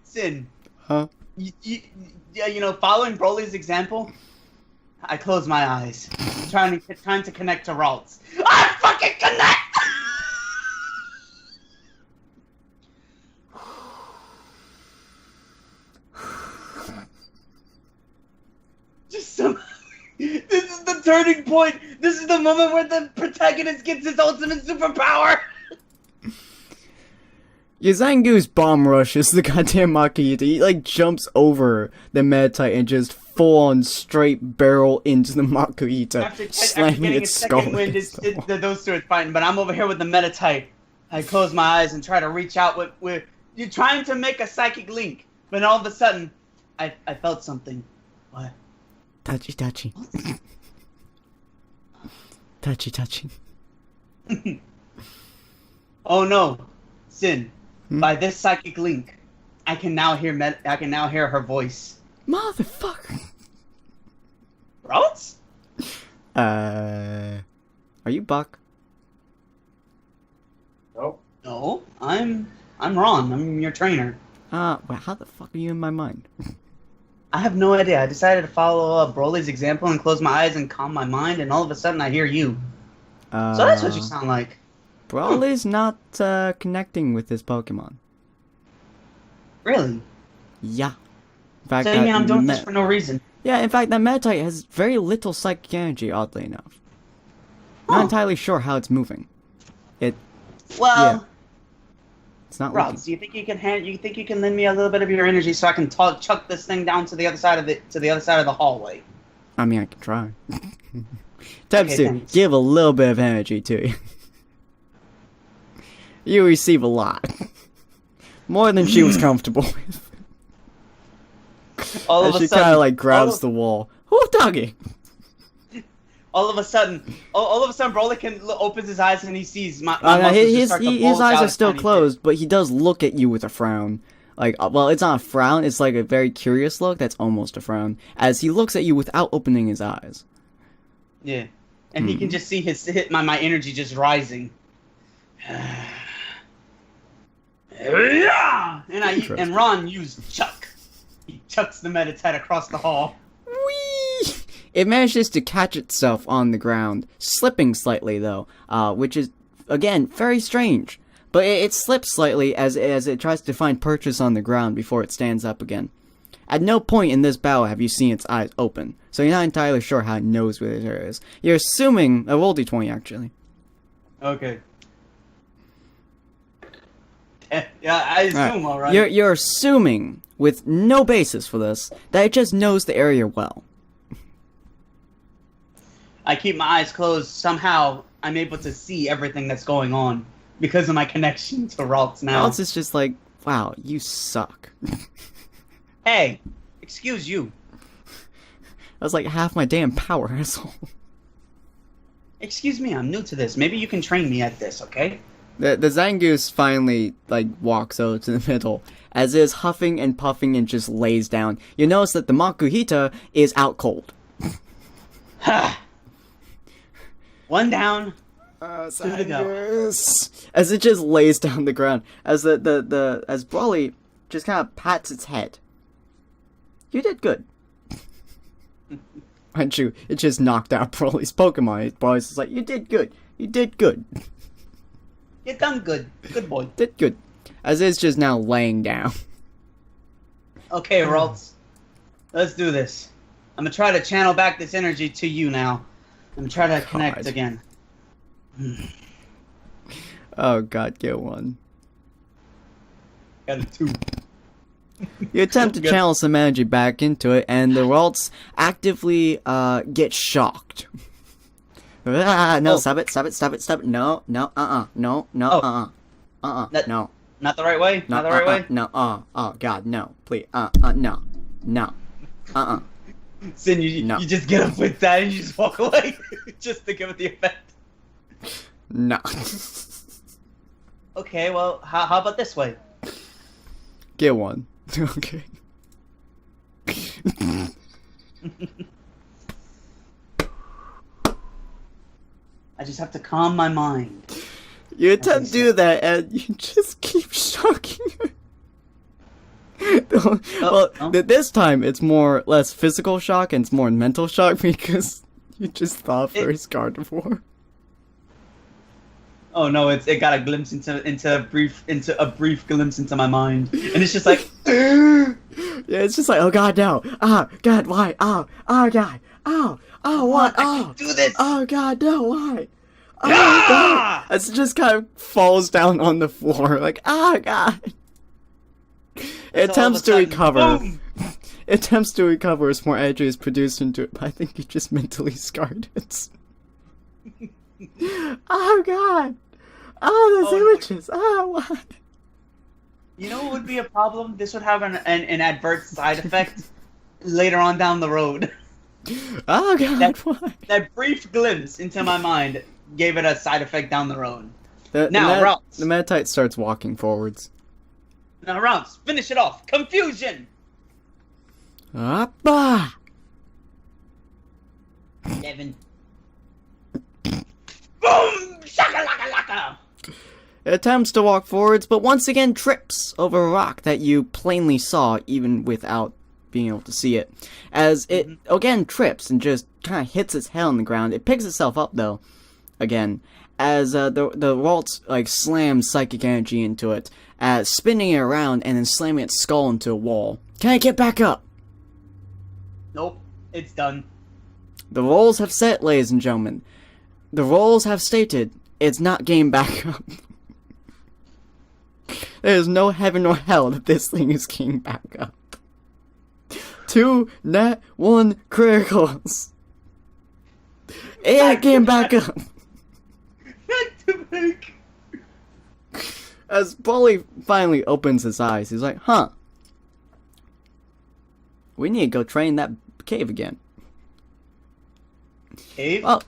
B: Sin.
A: Huh?
B: Following Broly's example, I close my eyes. trying to connect to Ralts. I fucking connect! Just somehow, this is the turning point. This is the moment where the protagonist gets his ultimate superpower.
A: Yazangu's bomb rushes the goddamn Makuhita. He like jumps over the Meditite and just full on straight barrel into the Makuhita,
B: After
A: slamming
B: getting a
A: its skull.
B: second wind,
A: against the wall.
B: those two are fighting, but I'm over here with the Meditite. I close my eyes and try to reach out with you're trying to make a psychic link, but all of a sudden, I felt something. What?
A: Touchy touchy. Touchy touchy.
B: Oh no, Sin.
A: Hmm?
B: By this psychic link, I can now hear her voice.
A: Motherfucker.
B: Ralts?
A: Are you Buck?
C: Nope.
B: No, I'm Ron. I'm your trainer.
A: Well, how the fuck are you in my mind?
B: I have no idea. I decided to follow Broly's example and close my eyes and calm my mind, and all of a sudden I hear you. So that's what you sound like.
A: Broly's not connecting with his Pokemon.
B: Really?
A: Yeah. In fact,
B: So you mean I'm doing this for no reason?
A: Yeah, in fact, that Meditite has very little psychic energy, oddly enough.
B: Huh.
A: Not entirely sure how it's moving.
B: Well,
A: Yeah. It's not
B: Rob, do you think you can lend me a little bit of your energy so I can chuck this thing down to the other side of the hallway?
A: I mean, I can try. Types to
B: thanks.
A: give a little bit of energy to you. You receive a lot. More than she was comfortable with.
B: All
A: As
B: of a
A: she
B: sudden,
A: kind of like grabs the wall. Who doggy?
B: all of a sudden, Broly opens his eyes and he sees my
A: No,
B: muscles just
A: his
B: start to bulge
A: eyes
B: out
A: are
B: a
A: still
B: tiny
A: closed, but he does look at you with a frown. Like, well, it's not a frown, it's like a very curious look that's almost a frown, as he looks at you without opening his eyes.
B: bit. Yeah, and he can just see my energy just rising. And Ron used Chuck. He chucks the Meditite across the hall.
A: Whee! It manages to catch itself on the ground, slipping slightly though, which is, again, very strange. But it slips slightly as it tries to find purchase on the ground before it stands up again. At no point in this battle have you seen its eyes open, so you're not entirely sure how it knows where it is. You're assuming, roll d20 actually.
B: Okay. Yeah, I assume, alright.
A: You're assuming, with no basis for this, that it just knows the area well.
B: I keep my eyes closed. Somehow, I'm able to see everything that's going on because of my connection to Ralts now.
A: Ralts is just like, wow, you suck.
B: Hey, excuse you.
A: That's like half my damn power, asshole.
B: Excuse me, I'm new to this. Maybe you can train me at this, okay?
A: The Zangoose finally, like, walks over to the middle, as it is huffing and puffing and just lays down. You notice that the Makuhita is out cold.
B: Ha! One down.
A: Zangoose! As it just lays down the ground, as as Broly just kind of pats its head. You did good. Aren't you? It just knocked out Broly's Pokemon. Broly's just like, you did good. You did good.
B: You done good. Good boy.
A: Did good. As it's just now laying down.
B: Okay, Ralts. Let's do this. I'm gonna try to channel back this energy to you now. I'm gonna try to connect again.
A: Oh god, get one.
B: Got a 2.
A: You attempt to channel some energy back into it, and the Ralts actively get shocked. No, stop it, no, no, no, no, no.
B: Not the right way? Not the right way?
A: No, oh god, no, please, no,
B: Sin, you just get up with that and you just walk away, just to give it the effect.
A: No.
B: Okay, well, how about this way?
A: Get one. Okay.
B: I just have to calm my mind.
A: You attempt to do that, and you just keep shocking her. Well, this time it's more less physical shock and it's more mental shock because You just thought first Gardevoir.
B: Oh no, it got a glimpse into a brief glimpse into my mind, and it's just like,
A: Yeah, it's just like, oh god, no. Oh god, why? Oh god. Oh what?
B: I can do this.
A: Oh god, no, why? Oh
B: Ah!
A: god. It just kind of falls down on the floor, like, oh god. It
B: So all of
A: attempts
B: a
A: to
B: sudden,
A: recover.
B: boom!
A: It attempts to recover as more energy is produced into it, but I think you just mentally scarred it. Oh god. Oh, those images. Oh, why?
B: You know what would be a problem? This would have an adverse side effect later on down the road.
A: Oh god, why?
B: That brief glimpse into my mind gave it a side effect down the road.
A: The
B: Routes.
A: the Meditite starts walking forwards.
B: Now, Routes, finish it off. Confusion!
A: Appa!
B: 7. Boom! Shaka-laka-laka!
A: It attempts to walk forwards, but once again trips over a rock that you plainly saw even without being able to see it. As it again trips and just kind of hits its head on the ground. It picks itself up though, again, as the waltz like slams psychic energy into it, spinning it around and then slamming its skull into a wall. Can I get back up?
B: Nope, it's done.
A: The rolls have set, ladies and gentlemen. The rolls have stated it's not getting back up. There is no heaven or hell that this thing is getting back up. 2 nat 1 criticals. It ain't getting back up.
B: Back to back.
A: As Bully finally opens his eyes, he's like, huh. We need to go train that cave again.
B: Cave?
A: Well,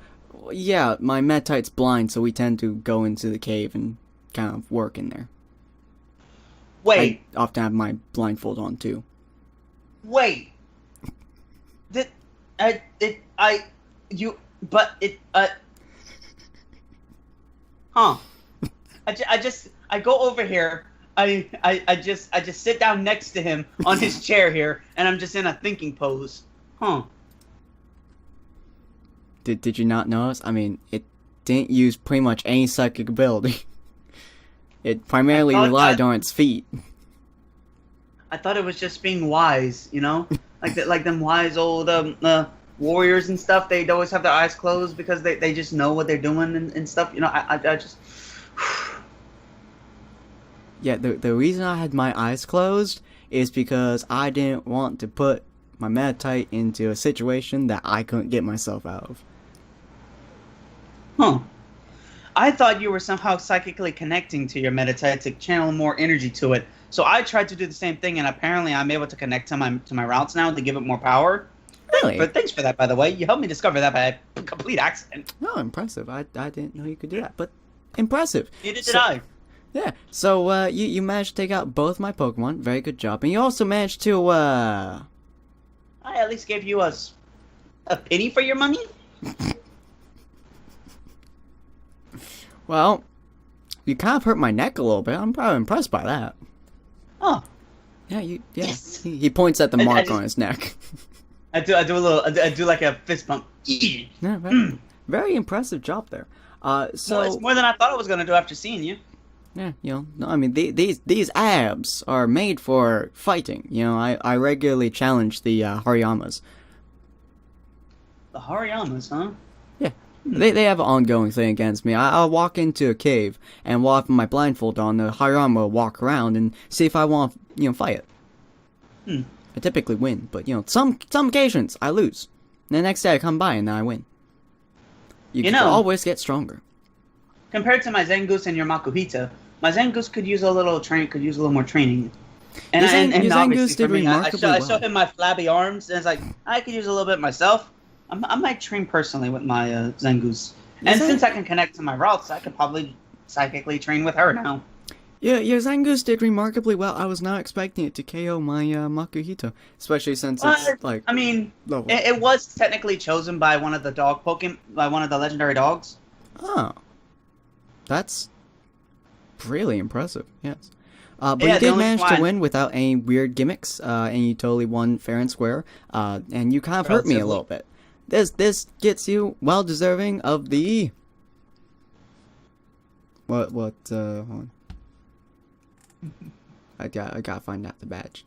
A: yeah, my Meditite's blind, so we tend to go into the cave and kind of work in there.
B: Wait,
A: I often have my blindfold on, too.
B: wait. Huh. I go over here, I just sit down next to him on his chair here, and I'm just in a thinking pose. Huh.
A: Did you not notice? I mean, it didn't use pretty much any psychic ability. It primarily relied on its feet.
B: I thought it was just being wise, you know? like them wise old warriors and stuff, they'd always have their eyes closed because they just know what they're doing and stuff. You know, I just...
A: Yeah, the reason I had my eyes closed is because I didn't want to put my Meditite into a situation that I couldn't get myself out of.
B: Huh. I thought you were somehow psychically connecting to your Meditite to channel more energy to it. So I tried to do the same thing, and apparently I'm able to connect to my routes now to give it more power.
A: Really?
B: But thanks for that, by the way. You helped me discover that by a complete accident.
A: No, impressive. I didn't know you could do that, but impressive.
B: Neither did I.
A: Yeah, so you managed to take out both my Pokemon. Very good job. And you also managed to,
B: I at least gave you a penny for your money?
A: Well, you kind of hurt my neck a little bit. I'm probably impressed by that.
B: Oh.
A: Yeah,
B: Yes.
A: He points at the
B: I
A: mark
B: just-
A: on his neck.
B: I do like a fist bump.
A: Yeah, very impressive job there. So
B: Well, it's more than I thought I was gonna do after seeing you.
A: yeah, you know, no, I mean these abs are made for fighting. You know, I regularly challenge the Hariyamas.
B: The Hariyamas, huh?
A: They have an ongoing thing against me. I'll walk into a cave and while I have my blindfold on, the Hariyama will walk around and see if I want to, fight it. I typically win, but some occasions I lose. And the next day I come by and then I win. You can always get stronger.
B: Compared to my Zangoose and your Makuhita, my Zangoose could use a little more training. And
A: Your Zangoose
B: obviously
A: did
B: for me,
A: remarkably
B: I
A: well.
B: showed him my flabby arms, and it's like, I could use a little bit myself. I might train personally with my Zangoose. And since I can connect to my routes, I could probably psychically train with her now.
A: Yeah, your Zangoose did remarkably well. I was not expecting it to KO my Makuhita, especially since it's like
B: I mean,
A: level.
B: it was technically chosen by one of the by one of the legendary dogs.
A: Oh, that's really impressive. Yes, but
B: Yeah,
A: you
B: the
A: did
B: only
A: manage to
B: one-
A: win without any weird gimmicks, and you totally won fair and square. And you kind of hurt me a
B: Relatively.
A: little bit. this gets you well deserving of the hold on. I gotta find out the badge.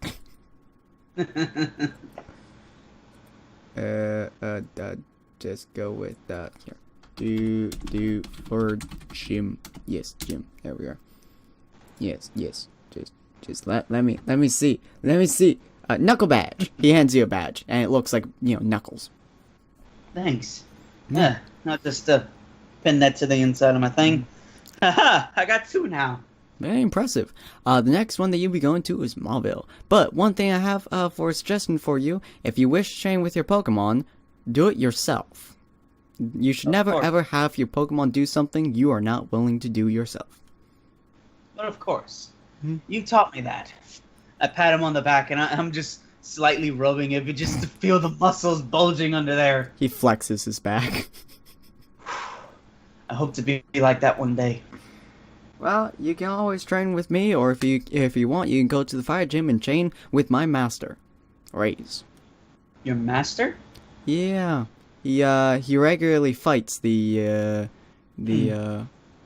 A: Just go with that here. Do for Jim. Yes, Jim. There we are. Yes. Just let me see. Knuckle badge. He hands you a badge, and it looks like, you know, knuckles.
B: Thanks. Yeah, not just pin that to the inside of my thing. Haha, I got 2 now.
A: Very impressive. The next one that you'll be going to is Mauville. But one thing I have for a suggestion for you, if you wish to train with your Pokemon, do it yourself. You should never ever have your Pokemon do something you are not willing to do yourself.
B: But of course, you taught me that. I pat him on the back, and I'm just slightly rubbing it, but just to feel the muscles bulging under there.
A: He flexes his back.
B: I hope to be like that one day.
A: Well, you can always train with me, or if you want, you can go to the fire gym and train with my master, Raze.
B: Your master?
A: Yeah, he regularly fights the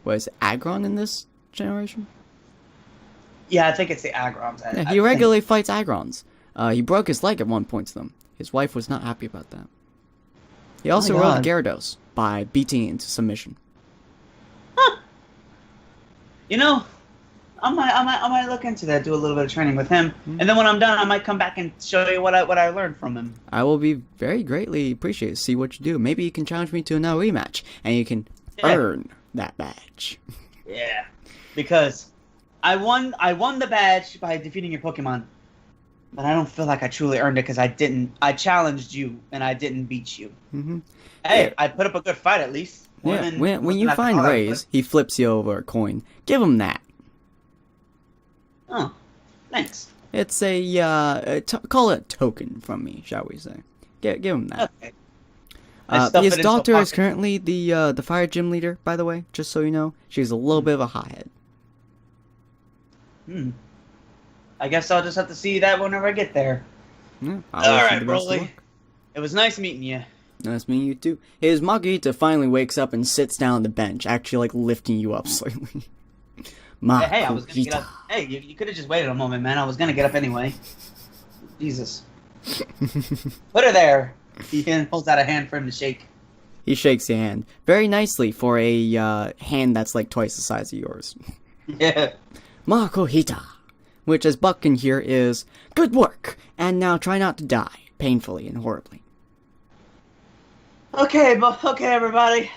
A: what is it, Aggron in this generation?
B: Yeah, I think it's the Agrons.
A: Yeah, he regularly fights Aggrons. He broke his leg at one point to them. His wife was not happy about that. He also rode Gyarados by beating it into submission.
B: Huh. You know, I might look into that, do a little bit of training with him, and then when I'm done, I might come back and show you what I learned from him.
A: I will be very greatly appreciated to see what you do. Maybe you can challenge me to another rematch, and you can earn that badge.
B: Yeah, because I won the badge by defeating your Pokemon, but I don't feel like I truly earned it because I challenged you and I didn't beat you. Hey, I put up a good fight at least.
A: When you find Raze, he flips you over a coin. Give him that.
B: Oh, thanks.
A: It's call it a token from me, shall we say? Give him that.
B: Okay.
A: His daughter is currently the fire gym leader, by the way, just so you know. She's a little bit of a hothead.
B: I guess I'll just have to see that whenever I get there.
A: Yeah,
B: alright, Broly. It was nice meeting you.
A: Nice meeting you too. His Margarita finally wakes up and sits down on the bench, actually like lifting you up slightly.
B: Hey, I was gonna get up. Hey, you could have just waited a moment, man. I was gonna get up anyway. Jesus. Put her there. He holds out a hand for him to shake.
A: He shakes your hand very nicely for a hand that's like twice the size of yours.
B: Yeah.
A: Makuhita, which as Buck can hear is, good work, and now try not to die, painfully and horribly.
B: Okay, everybody.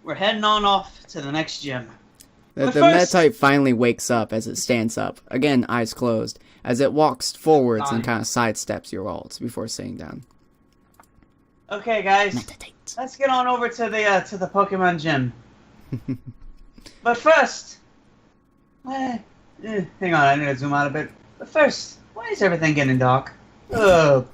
B: We're heading on off to the next gym.
A: The Medtype finally wakes up as it stands up, again eyes closed, as it walks forwards and kind of sidesteps your ults before sitting down.
B: Okay, guys,
A: Meditate.
B: Let's get on over to the Pokemon gym. But first, hang on, I need to zoom out a bit. But first, why is everything getting dark? Ugh.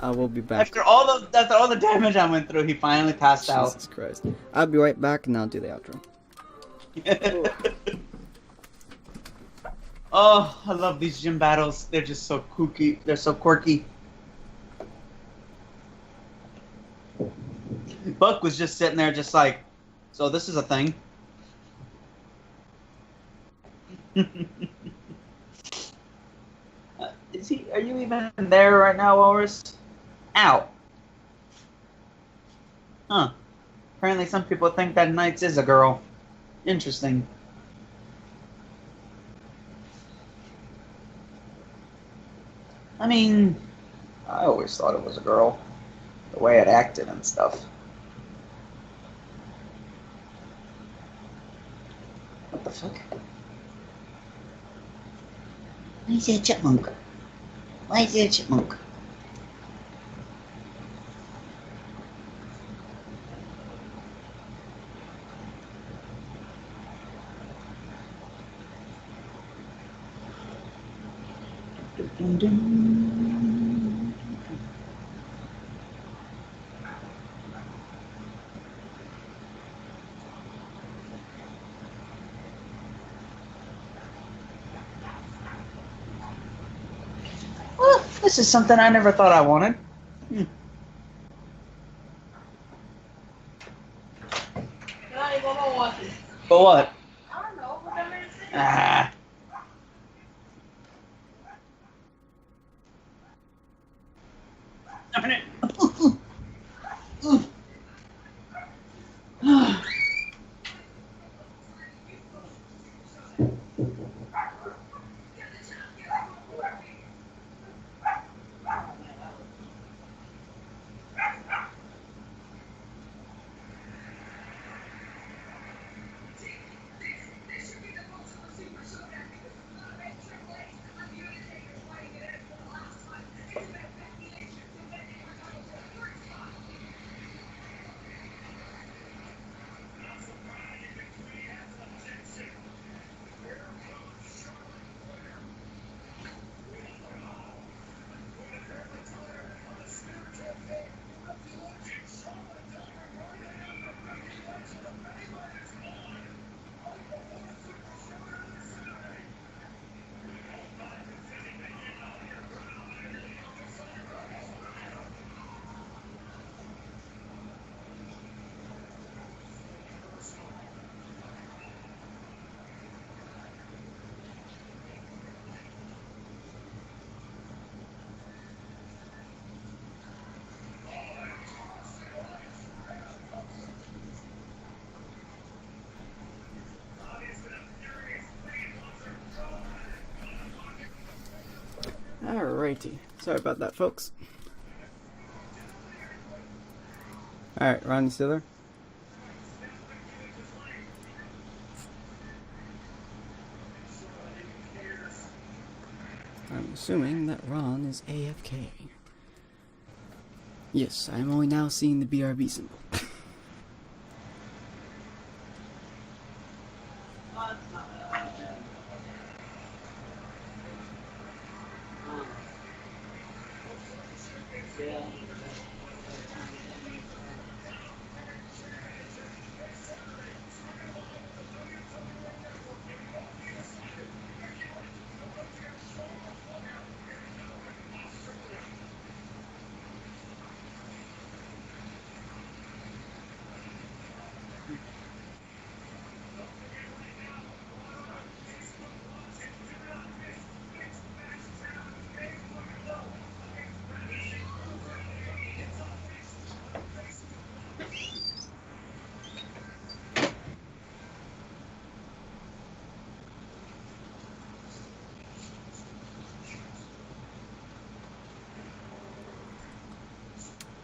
A: I will be back.
B: After all the damage I went through, he finally passed out.
A: Jesus Christ. I'll be right back and I'll do the outro.
B: Oh, I love these gym battles. They're just so kooky. They're so quirky. Buck was just sitting there just like, so this is a thing. Are you even there right now, Walrus? Ow. Huh. Apparently some people think that Knights is a girl. Interesting. I mean, I always thought it was a girl. The way it acted and stuff. What the fuck? Why is there a chipmunk? Why is there a chipmunk? Dun, dun. This is something I never thought I wanted. But what?
D: I don't know, but I'm gonna say.
B: Ah. Darn it.
A: Alrighty. Sorry about that, folks. Alright, Ron, you still there? I'm assuming that Ron is AFK. Yes, I'm only now seeing the BRB symbol.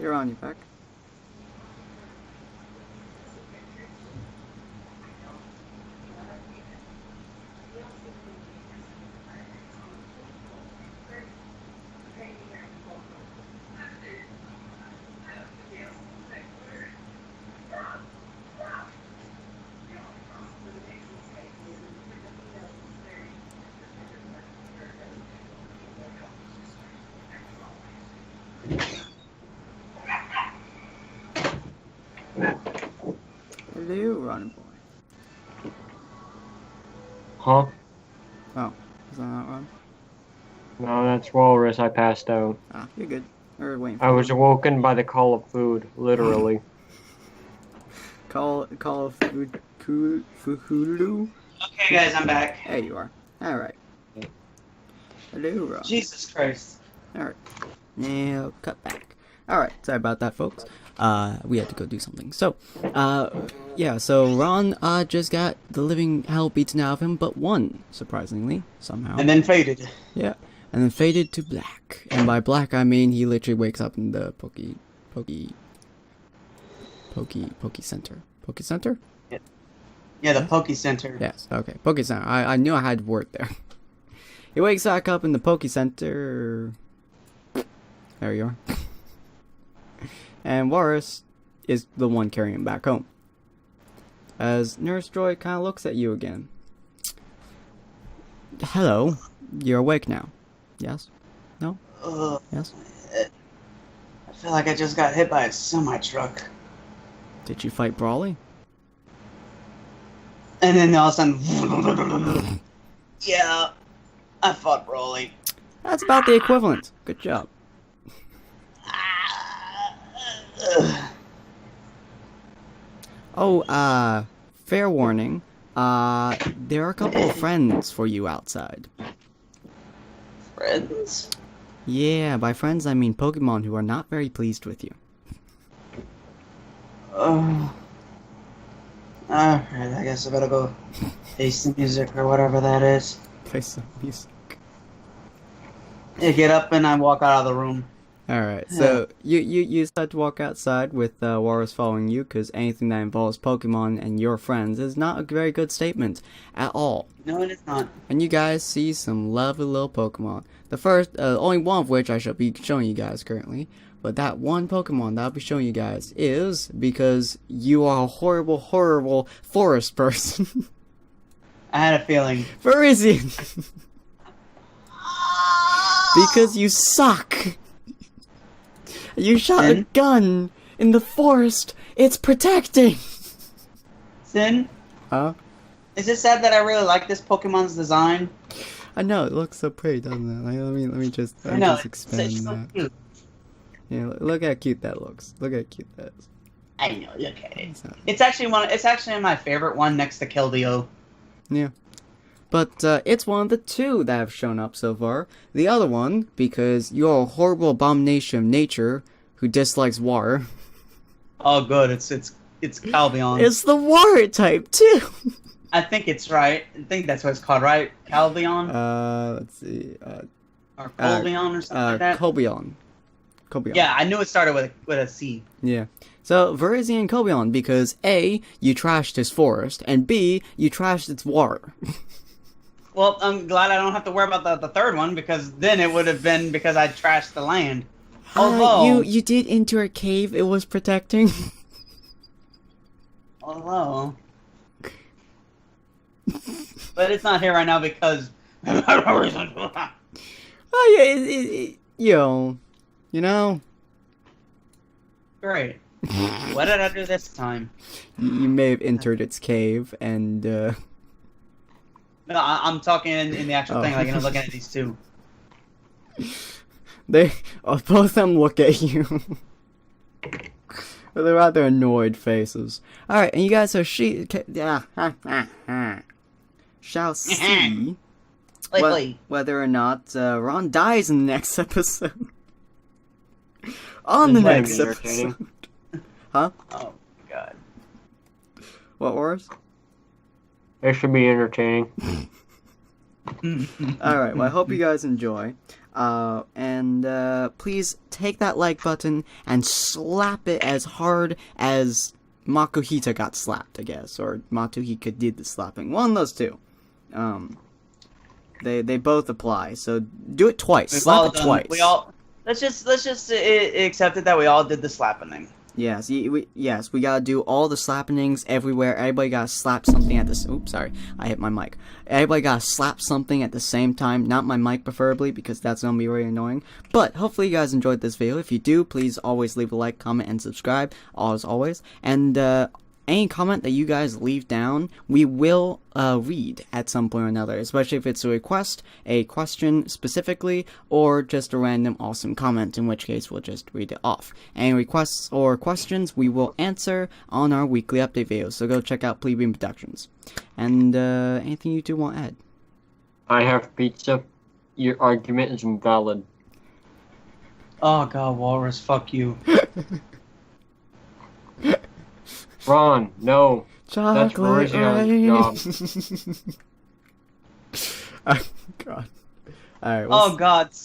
A: You're on, you back. Hello, Ron boy.
C: Huh?
A: Oh, is that not Ron?
C: No, that's Walrus. I passed out.
A: Ah, you're good. Or waiting for
C: I was awoken by the call of food, literally.
A: call of Fuhulu.
B: Okay, guys, I'm back.
A: There you are. All right. Hello, Ron.
B: Jesus Christ.
A: All right. Now cut back. All right. Sorry about that, folks. We had to go do something. So, yeah. So Ron just got the living hell beaten out of him, but won surprisingly somehow.
B: And then faded.
A: Yeah. And then faded to black. And by black, I mean he literally wakes up in the Poke Center. Poke Center?
B: Yeah, the Poke Center.
A: Yes, okay. Poke Center. I knew I had word there. He wakes back up in the Poke Center. There you are. And Walrus is the one carrying him back home. As Nurse Joy kind of looks at you again. Hello. You're awake now. Yes? No? Yes?
B: I feel like I just got hit by a semi-truck.
A: Did you fight Brawly?
B: And then all of a sudden... yeah, I fought Broly.
A: That's about the equivalent. Good job. Oh, fair warning. There are a couple of friends for you outside.
B: Friends?
A: Yeah, by friends I mean Pokemon who are not very pleased with you.
B: Alright, I guess I better go face the music or whatever that is.
A: Play some music.
B: I get up and I walk out of the room.
A: Alright, so you decide to walk outside with Walrus following you, because anything that involves Pokemon and your friends is not a very good statement at all.
B: No, it is not.
A: And you guys see some lovely little Pokemon. The first, only one of which I shall be showing you guys currently, but that one Pokemon that I'll be showing you guys is because you are a horrible, horrible forest person.
B: I had a feeling.
A: Virizion! Because you suck! You shot a gun in the forest it's protecting!
B: Sin?
A: Huh?
B: Is it sad that I really like this Pokemon's design?
A: I know, it looks so pretty, doesn't it? Like, let me just expand
B: it's so
A: that.
B: cute.
A: Yeah, look how cute that looks. Look how cute that is.
B: I know, look at it. It's actually my favorite one next to Keldeo.
A: Yeah. But it's one of the two that have shown up so far. The other one, because you're a horrible abomination of nature who dislikes water.
B: Oh, good. It's Calbion.
A: It's the water type too.
B: I think it's right. I think that's what it's called, right? Calbion
A: Let's see.
B: or Colbion or something like that.
A: Cobion.
B: Yeah, I knew it started with a C.
A: Yeah. So Virizion and Cobion, because A, you trashed his forest, and B, you trashed its water.
B: Well, I'm glad I don't have to worry about the third one, because then it would have been because I trashed the land. Although
A: you did enter a cave it was protecting.
B: Although, but it's not here right now because.
A: Oh yeah, you know.
B: Great. What did I do this time?
A: You may have entered its cave and.
B: No, I'm talking in the actual thing, like, looking at these two.
A: Both of them look at you. They're rather annoyed faces. Alright, and you guys shall see whether or not Ron dies in the next episode. On the next episode. Huh?
B: Oh, God.
A: What, Wars?
C: It should be entertaining.
A: Alright, well, I hope you guys enjoy. And please take that like button and slap it as hard as Makuhita got slapped, I guess. Or Matuhika did the slapping. One of those two. They both apply, so do it twice. Slap it twice.
B: Let's just accept it that we all did the slapping thing.
A: Yes, we gotta do all the slappings everywhere. Everybody gotta slap something at the oops, sorry, I hit my mic. Everybody gotta slap something at the same time, not my mic preferably, because that's gonna be really annoying. But hopefully you guys enjoyed this video. If you do, please always leave a like, comment, and subscribe, as always. And any comment that you guys leave down, we will read at some point or another, especially if it's a request, a question specifically, or just a random awesome comment, in which case we'll just read it off. Any requests or questions we will answer on our weekly update videos, so go check out Plebeian Productions. And anything you two want to add?
C: I have pizza. Your argument is invalid.
B: Oh, God, Walrus, fuck you.
C: Ron, no.
A: Chocolate
C: That's Virizion.
A: oh, God. Alright,
B: Oh, God.